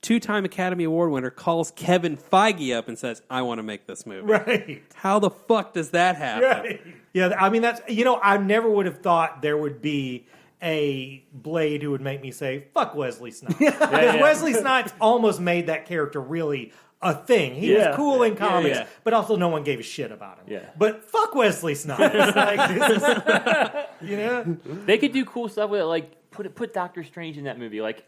Two-time Academy Award winner calls Kevin Feige up and says, I want to make this movie. Right. How the fuck does that happen? Right. Yeah, I mean, that's, I never would have thought there would be a Blade who would make me say, fuck Wesley Snipes. Because Wesley Snipes almost made that character really a thing. He was cool in comics, but also no one gave a shit about him. Yeah. But fuck Wesley Snipes. Like, this is, They could do cool stuff with it, like put Doctor Strange in that movie. Like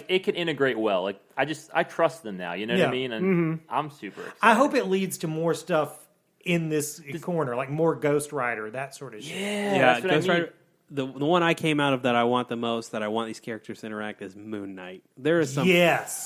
it could integrate well. Like I trust them now. You know what I mean? And I'm super excited. I hope it leads to more stuff in this corner, like more Ghost Rider, that sort of shit. Yeah, that's what Ghost I mean. Rider. The one I came out of that I want the most, that I want these characters to interact, is Moon Knight. There is some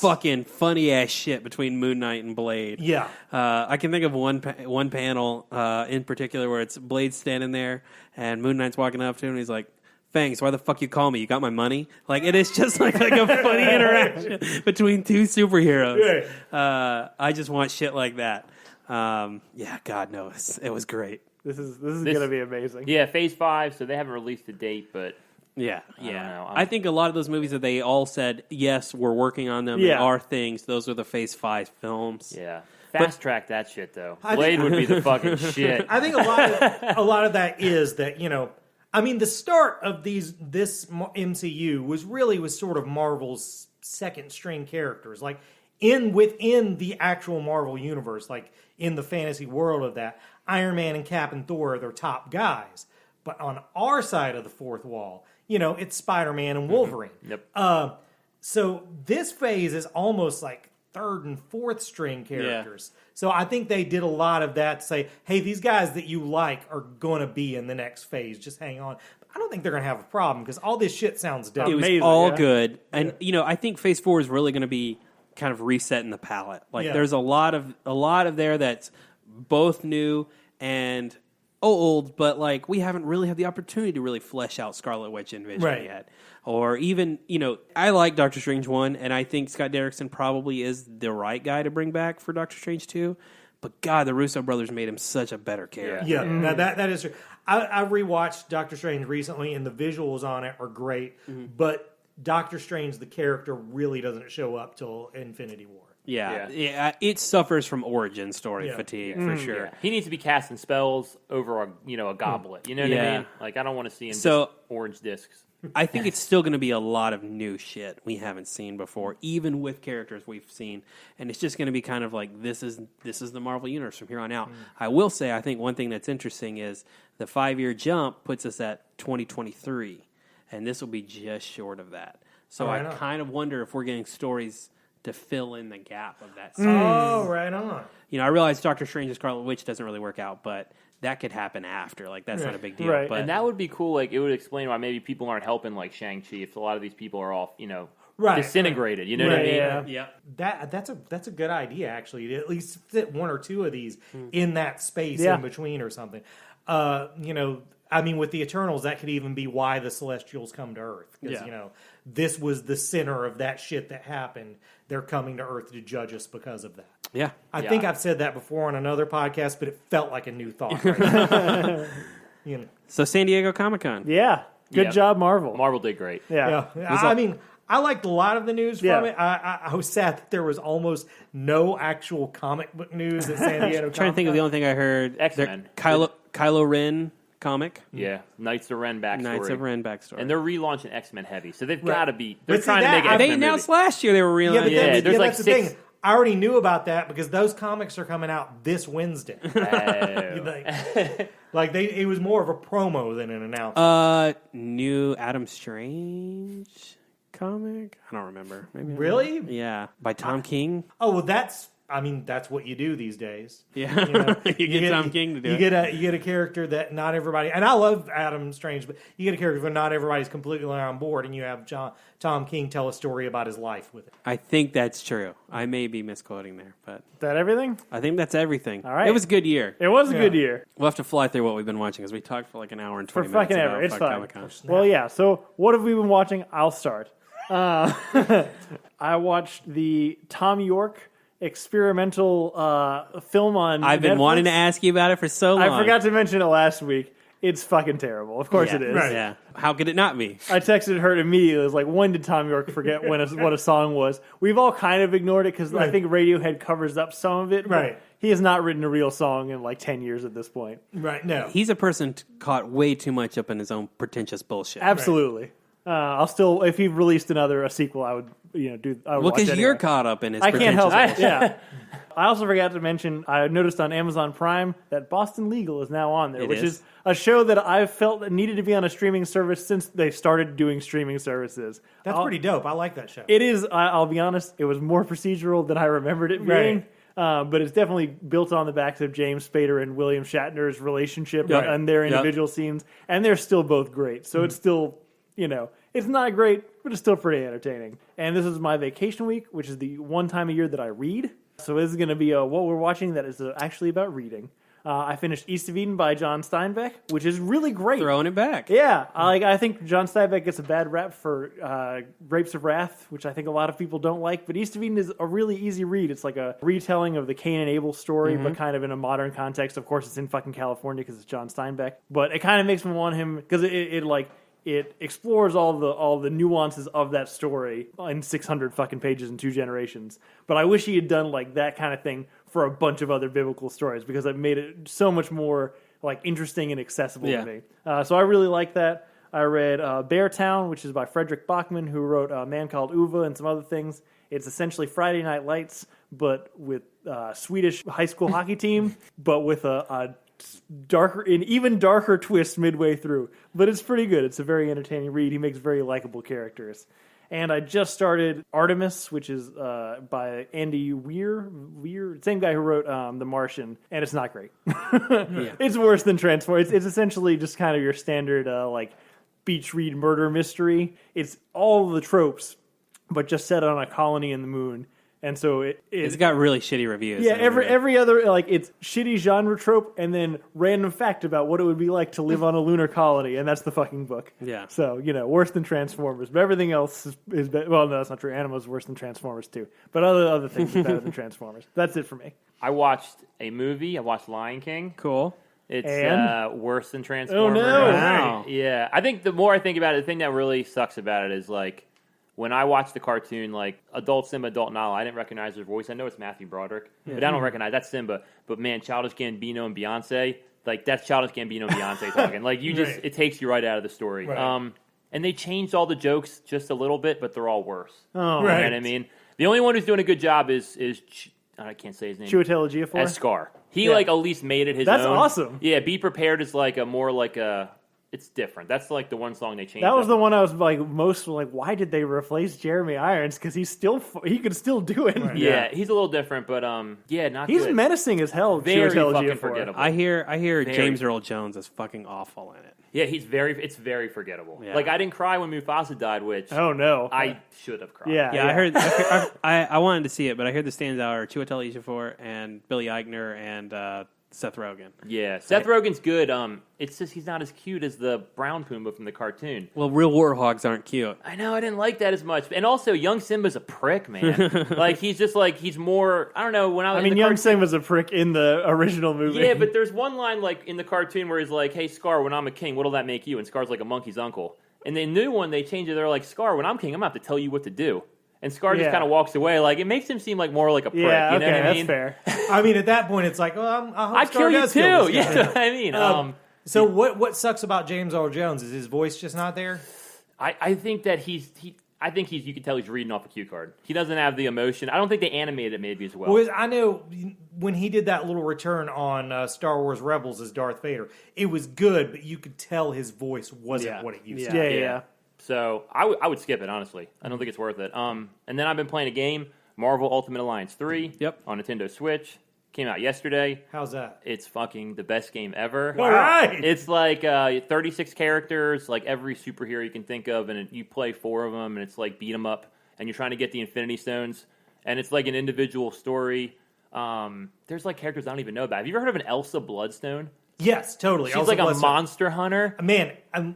fucking funny ass shit between Moon Knight and Blade. Yeah. I can think of one panel in particular where it's Blade standing there and Moon Knight's walking up to him and he's like, Fangs, why the fuck you call me? You got my money? Like, it is just like a funny interaction between two superheroes. I just want shit like that. God knows. It was great. This is going to be amazing. Yeah, Phase 5, so they haven't released a date, but Yeah. I don't know. I think a lot of those movies that they all said, yes, we're working on them. They are things. Those are the Phase 5 films. yeah. Fast track that shit though. Blade would be the fucking shit. I think a lot of that is that, I mean, the start of this MCU was sort of Marvel's second string characters. Like within the actual Marvel universe, like in the fantasy world of that, Iron Man and Cap and Thor are their top guys. But on our side of the fourth wall, it's Spider-Man and Wolverine. Yep. So this phase is almost like third and fourth string characters. So I think they did a lot of that to say, hey, these guys that you like are going to be in the next phase. Just hang on. But I don't think they're going to have a problem because all this shit sounds dope. It was Amazing, all yeah. good. And, I think Phase 4 is really going to be kind of resetting the palette. Like, there's a lot of there that's both new and old, but like we haven't really had the opportunity to really flesh out Scarlet Witch and Vision yet. Or even, I like Doctor Strange 1, and I think Scott Derrickson probably is the right guy to bring back for Doctor Strange 2. But God, the Russo brothers made him such a better character. Yeah, now that is true. I rewatched Doctor Strange recently, and the visuals on it are great. But Doctor Strange, the character, really doesn't show up till Infinity War. Yeah. It suffers from origin story fatigue for sure. Yeah. He needs to be casting spells over a goblet. You know what I mean? Like I don't want to see him just orange discs. I think it's still going to be a lot of new shit we haven't seen before, even with characters we've seen, and it's just going to be kind of like this is the Marvel Universe from here on out. I will say, I think one thing that's interesting is the 5-year jump puts us at 2023, and this will be just short of that. So I kind of wonder if we're getting stories to fill in the gap of that series. Oh, right on. I realize Doctor Strange and Scarlet Witch doesn't really work out, but that could happen after. Like, that's not a big deal. Right. But And that would be cool. Like, it would explain why maybe people aren't helping, like, Shang-Chi, if a lot of these people are all, disintegrated. You know what I mean? Yeah. That's a good idea, actually, to at least fit one or two of these in that space in between or something. With the Eternals, that could even be why the Celestials come to Earth. Because, this was the center of that shit that happened. They're coming to Earth to judge us because of that. Yeah. I think I've said that before on another podcast, but it felt like a new thought right now. So San Diego Comic-Con. Yeah. Good job, Marvel. Marvel did great. Yeah. I liked a lot of the news from it. I was sad that there was almost no actual comic book news at San Diego Comic-Con. I'm trying to think of the only thing I heard. X-Men. Kylo Ren comic. Yeah. Knights of Ren backstory. And they're relaunching X-Men heavy, so they've got to be. They're trying to make it. They announced last year they were relaunching. That's the thing. I already knew about that because those comics are coming out this Wednesday. It was more of a promo than an announcement. New Adam Strange comic? I don't remember. Maybe really? Yeah, by Tom King. Oh, well, that's what you do these days. Yeah, you get Tom King to do it. You get a character that not everybody, and I love Adam Strange, but you get a character that not everybody's completely on board, and you have Tom King tell a story about his life with it. I think that's true. I may be misquoting there, but Is that everything? I think that's everything. All right. It was a good year. It was a good year. We'll have to fly through what we've been watching because we talked for like an hour and 20 For minutes fucking about ever. It's fine. Comic-Con. Well, yeah. So what have we been watching? I'll start. I watched the Tom York experimental film on I've been Netflix. wanting to ask you about it for so long. I forgot to mention it last week. It's fucking terrible. Of course it is. Right. Yeah. How could it not be? I texted her immediately. It was like, when did Tom York forget what a song was? We've all kind of ignored it because I think Radiohead covers up some of it. Right. He has not written a real song in like 10 years at this point. Right, no. He's a person caught way too much up in his own pretentious bullshit. Absolutely. I'll still, if he released a sequel, I would, do. I would Well, because because you're caught up in his I can't help pretentious it. Yeah. I also forgot to mention, I noticed on Amazon Prime that Boston Legal is now on there, which is a show that I've felt that needed to be on a streaming service since they started doing streaming services. That's pretty dope. I like that show. It is, I'll be honest, it was more procedural than I remembered it being. But it's definitely built on the backs of James Spader and William Shatner's relationship and their individual scenes. And they're still both great. So it's still, it's not great, but it's still pretty entertaining. And this is my vacation week, which is the one time a year that I read. So this is going to be what we're watching that is actually about reading. I finished East of Eden by John Steinbeck, which is really great. Throwing it back. Yeah, I think John Steinbeck gets a bad rap for Grapes of Wrath, which I think a lot of people don't like. But East of Eden is a really easy read. It's like a retelling of the Cain and Abel story, but kind of in a modern context. Of course, it's in fucking California because it's John Steinbeck. But it kind of makes me want him because it explores all the nuances of that story in 600 fucking pages in 2 generations. But I wish he had done like that kind of thing for a bunch of other biblical stories because it made it so much more like interesting and accessible to me. So I really like that. I read Beartown, which is by Frederick Bachman, who wrote A Man Called Uwe and some other things. It's essentially Friday Night Lights, but with Swedish high school hockey team, but with an even darker twist midway through. But it's pretty good. It's a very entertaining read. He makes very likable characters. And I just started Artemis, which is by Andy Weir, same guy who wrote The Martian, and it's not great. It's worse than Transformers. It's essentially just kind of your standard beach read murder mystery. It's all the tropes, but just set on a colony in the moon. And so it's got really shitty reviews. Yeah, every other it's shitty genre trope and then random fact about what it would be like to live on a lunar colony, and that's the fucking book. Yeah. So worse than Transformers, but everything else is well, no, that's not true. Animal's worse than Transformers too, but other things are better than Transformers. That's it for me. I watched a movie. I watched Lion King. Cool. It's worse than Transformers. Oh no! Wow. Yeah, I think the more I think about it, the thing that really sucks about it is like when I watched the cartoon, like adult Simba, adult Nala, I didn't recognize their voice. I know it's Matthew Broderick, but I don't recognize that's Simba. But man, Childish Gambino and Beyonce, like that's Childish Gambino and Beyonce talking. Like you just, it takes you right out of the story. Right. And they changed all the jokes just a little bit, but they're all worse. Oh, You know what I mean? The only one who's doing a good job is I can't say his name. Chiwetel Ejiofor? As Scar. He like at least made it his That's own. awesome. Yeah, Be Prepared is like a more like a. It's different. That's like the one song they changed. That was up. the one I was like most like, why did they replace Jeremy Irons? Because he could still do it. Right. Yeah, he's a little different, but not He's good. menacing as hell. Very Chiwetel fucking Ejiofor. forgettable. I hear Very. James Earl Jones is fucking awful in it. Yeah, it's very forgettable. Yeah. Like I didn't cry when Mufasa died, which Oh no. I should have cried. Yeah. Yeah, I wanted to see it, but I heard the stands out are Chiwetel Ejiofor and Billy Eichner and Seth Rogen. Yeah, Seth Rogen's good. It's just he's not as cute as the brown Pumbaa from the cartoon. Well, real warhogs aren't cute. I know, I didn't like that as much. And also, young Simba's a prick, man. Like he's just like he's more. I don't know. When I mean, young Simba's a prick in the original movie. Yeah, but there's one line like in the cartoon where he's like, "Hey, Scar, when I'm a king, what'll that make you?" And Scar's like a monkey's uncle. And the new one, they change it. They're like, "Scar, when I'm king, I'm gonna have to tell you what to do." And Scar just kind of walks away. Like it makes him seem like more like a prick. Yeah, you know okay, what I mean? that's fair. I mean, at that point, it's like, well, I hope I'd Scar kill you does too. kill this Yeah, guy. that's what I mean. So what sucks about James Earl Jones is his voice just not there? I think that I think you can tell he's reading off a cue card. He doesn't have the emotion. I don't think they animated it maybe as well. Well, I know when he did that little return on Star Wars Rebels as Darth Vader, it was good, but you could tell his voice wasn't what it used to be. Yeah. So I would skip it, honestly. I don't think it's worth it. And then I've been playing a game, Marvel Ultimate Alliance 3 on Nintendo Switch. Came out yesterday. How's that? It's fucking the best game ever. All right. It's like 36 characters, like every superhero you can think of, and you play 4 of them, and it's like beat 'em up, and you're trying to get the Infinity Stones, and it's like an individual story. There's like characters I don't even know about. Have you ever heard of an Elsa Bloodstone? Yes, totally. She's Elsa like a Bloodstone. monster hunter. Man, I'm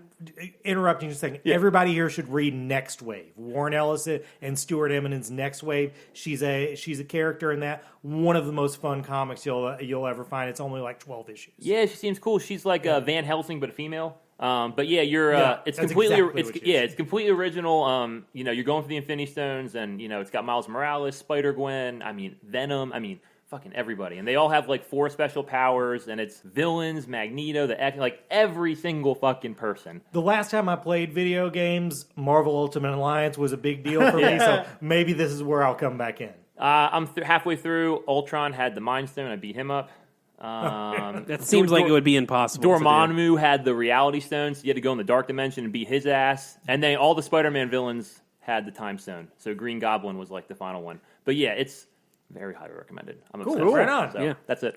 interrupting just a second. Yeah. Everybody here should read Next Wave. Warren Ellis and Stuart Eminem's Next Wave. She's a character in that. One of the most fun comics you'll ever find. It's only like 12 issues. Yeah, she seems cool. She's like Van Helsing, but a female. But yeah, it's that's completely exactly what she is. it's completely original. You're going for the Infinity Stones, and it's got Miles Morales, Spider-Gwen. I mean, Venom. I mean, fucking everybody, and they all have like 4 special powers, and it's villains, Magneto, like every single fucking person. The last time I played video games, Marvel Ultimate Alliance was a big deal for me, so maybe this is where I'll come back in. I'm halfway through. Ultron had the Mind Stone. I beat him up. That seems like it would be impossible. to do. Dormammu had the Reality Stones. You had to go in the Dark Dimension and beat his ass. And then all the Spider-Man villains had the Time Stone. So Green Goblin was like the final one. But yeah, it's very highly recommended. I'm obsessed. Right on. So, Yeah. that's it.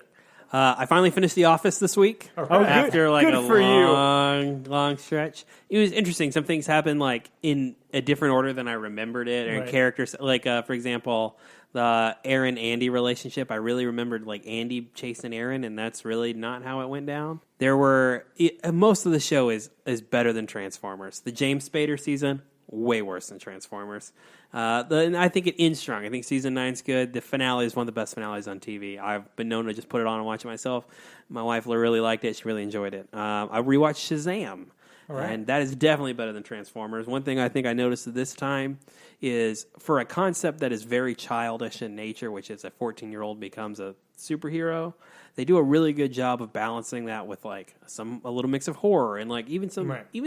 I finally finished The Office this week after like good a for you. long stretch. It was interesting. Some things happened like in a different order than I remembered it, and Right. characters like for example, the Aaron-Andy relationship. I really remembered like Andy chasing Aaron, and that's really not how it went down. Most of the show is better than Transformers. The James Spader season, way worse than Transformers. And I think it ends strong. I think season 9's good. The finale is one of the best finales on TV. I've been known to just put it on and watch it myself. My wife really liked it. She really enjoyed it. I rewatched Shazam. Right. And that is definitely better than Transformers. One thing I think I noticed this time is for a concept that is very childish in nature, which is a 14-year-old becomes a superhero, they do a really good job of balancing that with like a little mix of horror and like even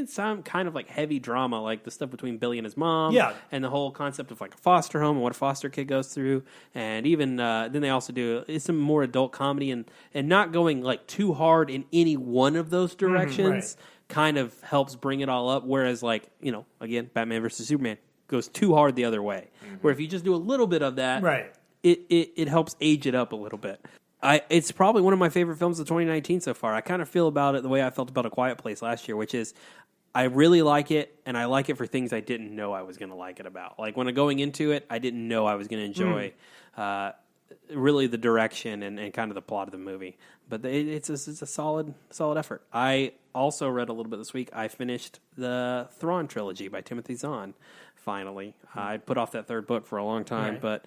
some kind of like heavy drama, like the stuff between Billy and his mom, and the whole concept of like a foster home and what a foster kid goes through, and even then they also do some more adult comedy and not going like too hard in any one of those directions. Kind of helps bring it all up, whereas like again, Batman versus Superman goes too hard the other way. Where if you just do a little bit of that, it helps age it up a little bit. It's probably one of my favorite films of 2019 so far. I kind of feel about it the way I felt about A Quiet Place last year, which is I really like it, and I like it for things I didn't know I was going to like it about. Like when going into it, I didn't know I was going to enjoy really the direction and kind of the plot of the movie. But it's a solid effort. I also read a little bit this week. I finished the Thrawn trilogy by Timothy Zahn. Finally, I put off that 3rd book for a long time, but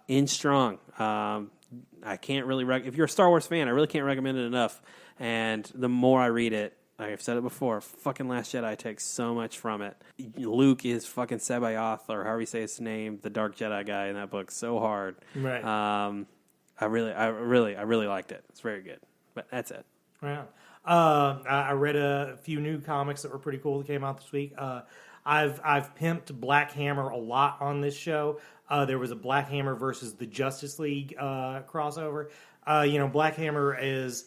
in strong. I can't really if you're a Star Wars fan, I really can't recommend it enough. And the more I read it, I've said it before, fucking Last Jedi takes so much from it. Luke is fucking Sabaoth, or however you say his name, the Dark Jedi guy in that book, so hard. Right. I really liked it. It's very good. But that's it. Yeah. I read a few new comics that were pretty cool that came out this week. I've pimped Black Hammer a lot on this show. There was a Black Hammer versus the Justice League crossover. Black Hammer is,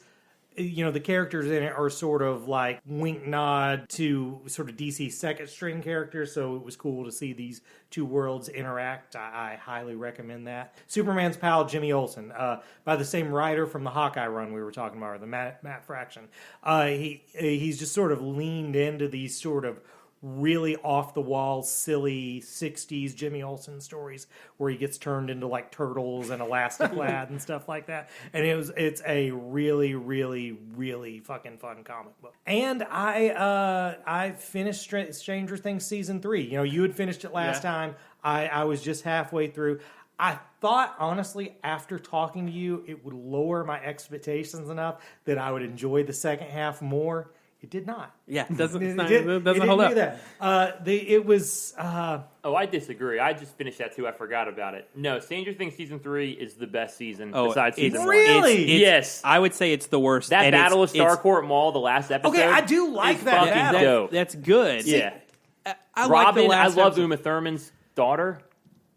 the characters in it are sort of like wink nod to sort of DC second string characters, so it was cool to see these two worlds interact. I highly recommend that. Superman's pal, Jimmy Olsen, by the same writer from the Hawkeye run we were talking about, or the Matt Fraction. He's just sort of leaned into these sort of really off-the-wall, silly 60s Jimmy Olsen stories where he gets turned into like turtles and Elastic Lad and stuff like that. And it's a really, really, really fucking fun comic book. And I finished Stranger Things Season 3. You had finished it last time. I was just halfway through. I thought, honestly, after talking to you, it would lower my expectations enough that I would enjoy the second half more. It did not. Yeah, it doesn't it hold up. It was... I disagree. I just finished that too. I forgot about it. No, Stranger Things Season 3 is the best season besides Season 1. Really? Yes. I would say it's the worst. That Battle of Starcourt Mall, the last episode. Okay, I do like that battle. Dope. That's good. Yeah. I Robin, like the last I love episode. Uma Thurman's daughter.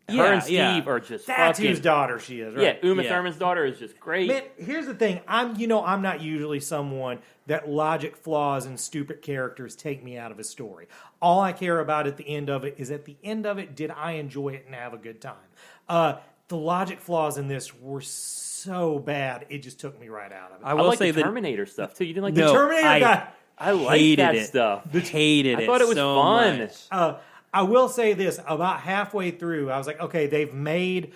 Yeah, Her and Steve are just That's fucking... whose daughter she is, right? Yeah, Uma Thurman's daughter is just great. Man, here's the thing. I'm not usually someone that logic flaws and stupid characters take me out of a story. All I care about at the end of it is, at the end of it, did I enjoy it and have a good time? The logic flaws in this were so bad, it just took me right out of it. I will like say the Terminator stuff too. You didn't like The Terminator guy. I like that stuff. Hated it. I thought it was so fun. much. I will say this, about halfway through, I was like, okay, they've made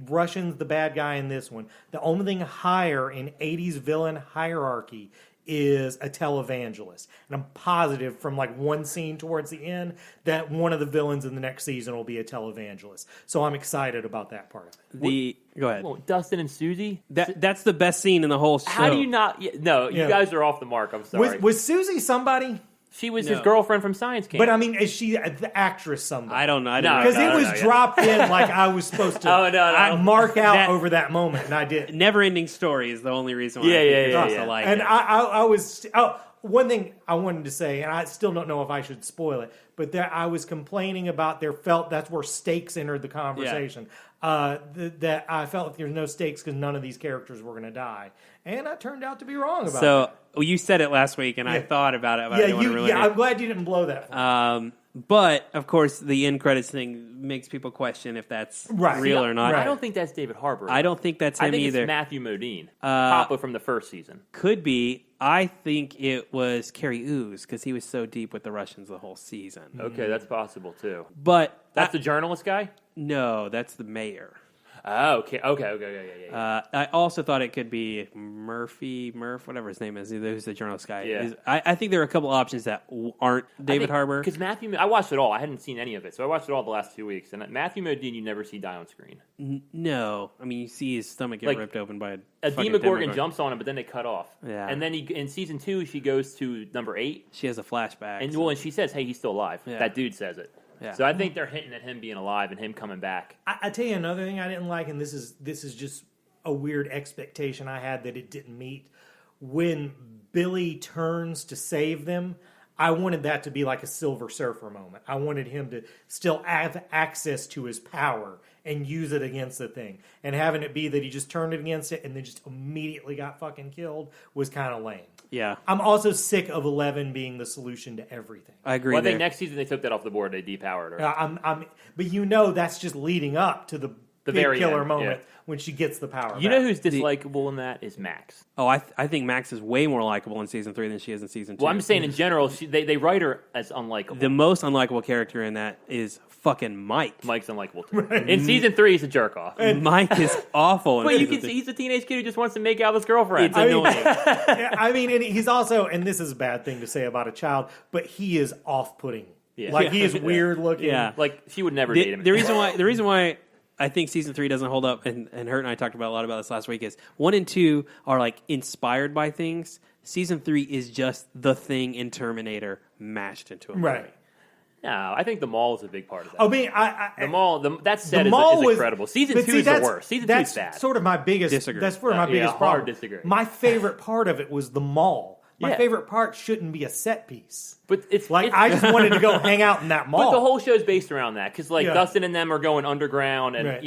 Russians the bad guy in this one. The only thing higher in 80s villain hierarchy is a televangelist. And I'm positive from like one scene towards the end that one of the villains in the next season will be a televangelist. So I'm excited about that part of it. Go ahead. Well, Dustin and Susie? That's the best scene in the whole show. How do you not... No, you guys are off the mark. I'm sorry. Was Susie somebody? She was his girlfriend from Science Camp. But I mean, is she the actress somebody? I don't know. Because it was dropped in like I was supposed to mark out over that moment, and I did. Never-ending story is the only reason why I like and it. I was... one thing I wanted to say, and I still don't know if I should spoil it, but I was complaining about that's where stakes entered the conversation. That I felt like there's no stakes because none of these characters were going to die. And I turned out to be wrong about that. So you said it last week, and I thought about it. But I'm glad you didn't blow that for me. But, of course, the end credits thing makes people question if that's real or not. I don't think that's David Harbour. I don't think that's him I think either. It's Matthew Modine, Papa from the first season. Could be. I think it was Carrie Ooze, because he was so deep with the Russians the whole season. Okay, that's possible, too. But that's the journalist guy? No, that's the mayor. Oh, okay. Yeah. I also thought it could be Murph, whatever his name is, who's the journalist guy. Yeah. I think there are a couple options that aren't David Harbour. Because I watched it all. I hadn't seen any of it, so I watched it all the last 2 weeks. And Matthew Modine, you never see die on screen. No. I mean, you see his stomach get ripped open by a Demogorgon jumps on him, but then they cut off. Yeah. And then in season 2, she goes to number 8. She has a flashback. And she says, hey, he's still alive. Yeah. That dude says it. Yeah. So I think they're hinting at him being alive and him coming back. I tell you another thing I didn't like, and this is just a weird expectation I had that it didn't meet. When Billy turns to save them, I wanted that to be like a Silver Surfer moment. I wanted him to still have access to his power and use it against the thing. And having it be that he just turned it against it and then just immediately got fucking killed was kind of lame. Yeah. I'm also sick of 11 being the solution to everything. I agree. Well, I think next season they took that off the board. They depowered her. But that's just leading up to the big very killer end, moment when she gets the power. You know who's dislikable in that is Max. Oh, I think Max is way more likable in season 3 than she is in season 2. Well, I'm saying in general, they write her as unlikable. The most unlikable character in that is fucking Mike. Mike's unlikable too. Right. In season 3, he's a jerk off. Mike is awful. But you can see he's a teenage kid who just wants to make out with his girlfriend. It's annoying. And he's also, and this is a bad thing to say about a child, but he is off-putting. Yeah. Like he is weird looking. Yeah. Like she would never date him. The reason why I think season 3 doesn't hold up, and Hurt and I talked about a lot about this last week, is 1 and 2 are like inspired by things. Season 3 is just the Thing in Terminator mashed into a movie. Right. No, I think the mall is a big part of that. I mean, the mall, that set is was incredible. Season 2 is the worst. Season 2 is bad. Sort of my biggest. Disagree. That's sort of my biggest problem. Hard disagree. My favorite part of it was the mall. My Yeah. favorite part shouldn't be a set piece. But it's Like, I just wanted to go hang out in that mall. But the whole show is based around that because Yeah. Dustin and them are going underground, and Right.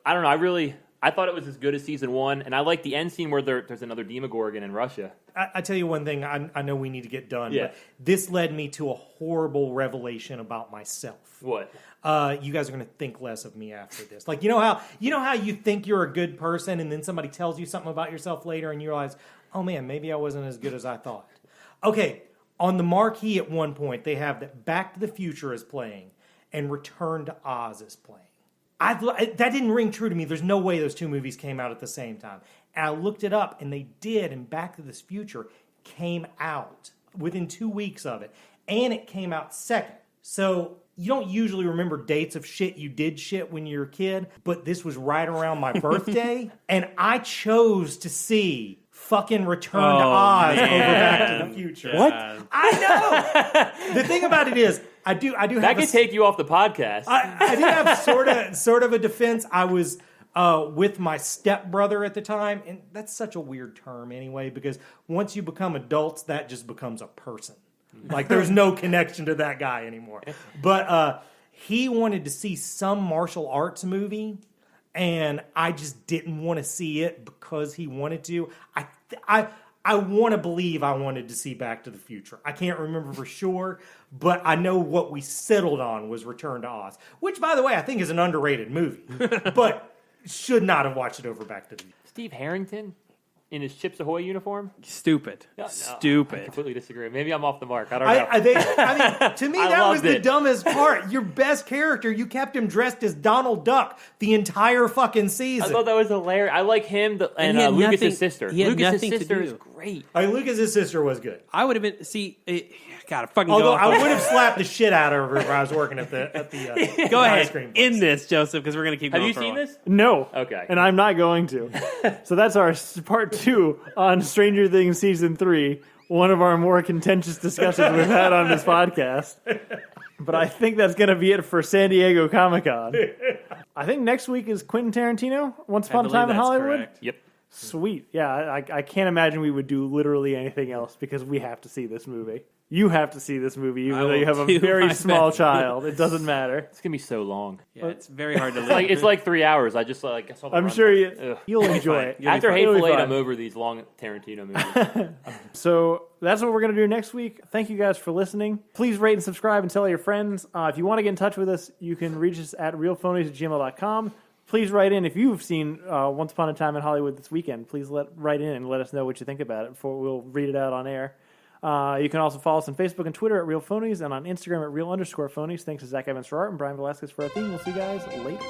I don't know. I thought it was as good as season 1, and I like the end scene where there's another Demogorgon in Russia. I tell you one thing. I know we need to get done. Yeah. But this led me to a horrible revelation about myself. What? You guys are going to think less of me after this. Like, you know how you think you're a good person, and then somebody tells you something about yourself later, and you realize, oh man, maybe I wasn't as good as I thought. Okay, on the marquee at one point, they have that Back to the Future is playing, and Return to Oz is playing. That didn't ring true to me. There's no way those two movies came out at the same time. And I looked it up, and they did, and Back to the Future came out within 2 weeks of it. And it came out second. So you don't usually remember dates of shit you did shit when you were a kid, but this was right around my birthday, and I chose to see fucking Return to Oz over Back to the Future. What? I know! The thing about it is, I do have That could take you off the podcast. I do have sort of a defense. I was with my stepbrother at the time, and that's such a weird term anyway, because once you become adults, that just becomes a person. Like, there's no connection to that guy anymore. But he wanted to see some martial arts movie, and I just didn't want to see it because he wanted to. I want to believe I wanted to see Back to the Future. I can't remember for sure, but I know what we settled on was Return to Oz, which, by the way, I think is an underrated movie, but should not have watched it over Back to the Future. Steve Harrington in his Chips Ahoy uniform? Stupid. No, I Stupid. completely disagree. Maybe I'm off the mark. I don't know. I mean, to me, I that was loved the it. dumbest part. Your best character, you kept him dressed as Donald Duck the entire fucking I season. thought that was hilarious. I like him And and he had Lucas' nothing- sister. he had Lucas' nothing to sister is do. great. Lucas' sister was good. I would have been. God, fucking Although go off I the- would have slapped the shit out of her if I was working at the Go ice ahead. cream place. In this, Joseph, because we're going to keep Have going you for a seen while. this? No. Okay. And I'm not going to. So that's our part 2 on Stranger Things Season 3, one of our more contentious discussions we've had on this podcast. But I think that's going to be it for San Diego Comic-Con. I think next week is Quentin Tarantino, Once Upon a believe Time in that's Hollywood. correct. Yep. Sweet. Yeah, I can't imagine we would do literally anything else because we have to see this movie. You have to see this movie, even I though you will have a do very my small best. child. It doesn't matter. It's going to be so long. Yeah, it's very hard to live. It's like 3 hours. I just I saw the I'm run sure time. Ugh. you'll enjoy fine. it. You'll be After fine. Hateful You'll be Eight, fine. I'm over these long Tarantino movies. So that's what we're going to do next week. Thank you guys for listening. Please rate and subscribe and tell your friends. If you want to get in touch with us, you can reach us at realphonies@gmail.com. Please write in if you've seen Once Upon a Time in Hollywood this weekend. Please write in and let us know what you think about it before we'll read it out on air. You can also follow us on Facebook and Twitter at Real Phonies and on Instagram at Real_Phonies. Thanks to Zach Evans for art and Brian Velasquez for our theme. We'll see you guys later.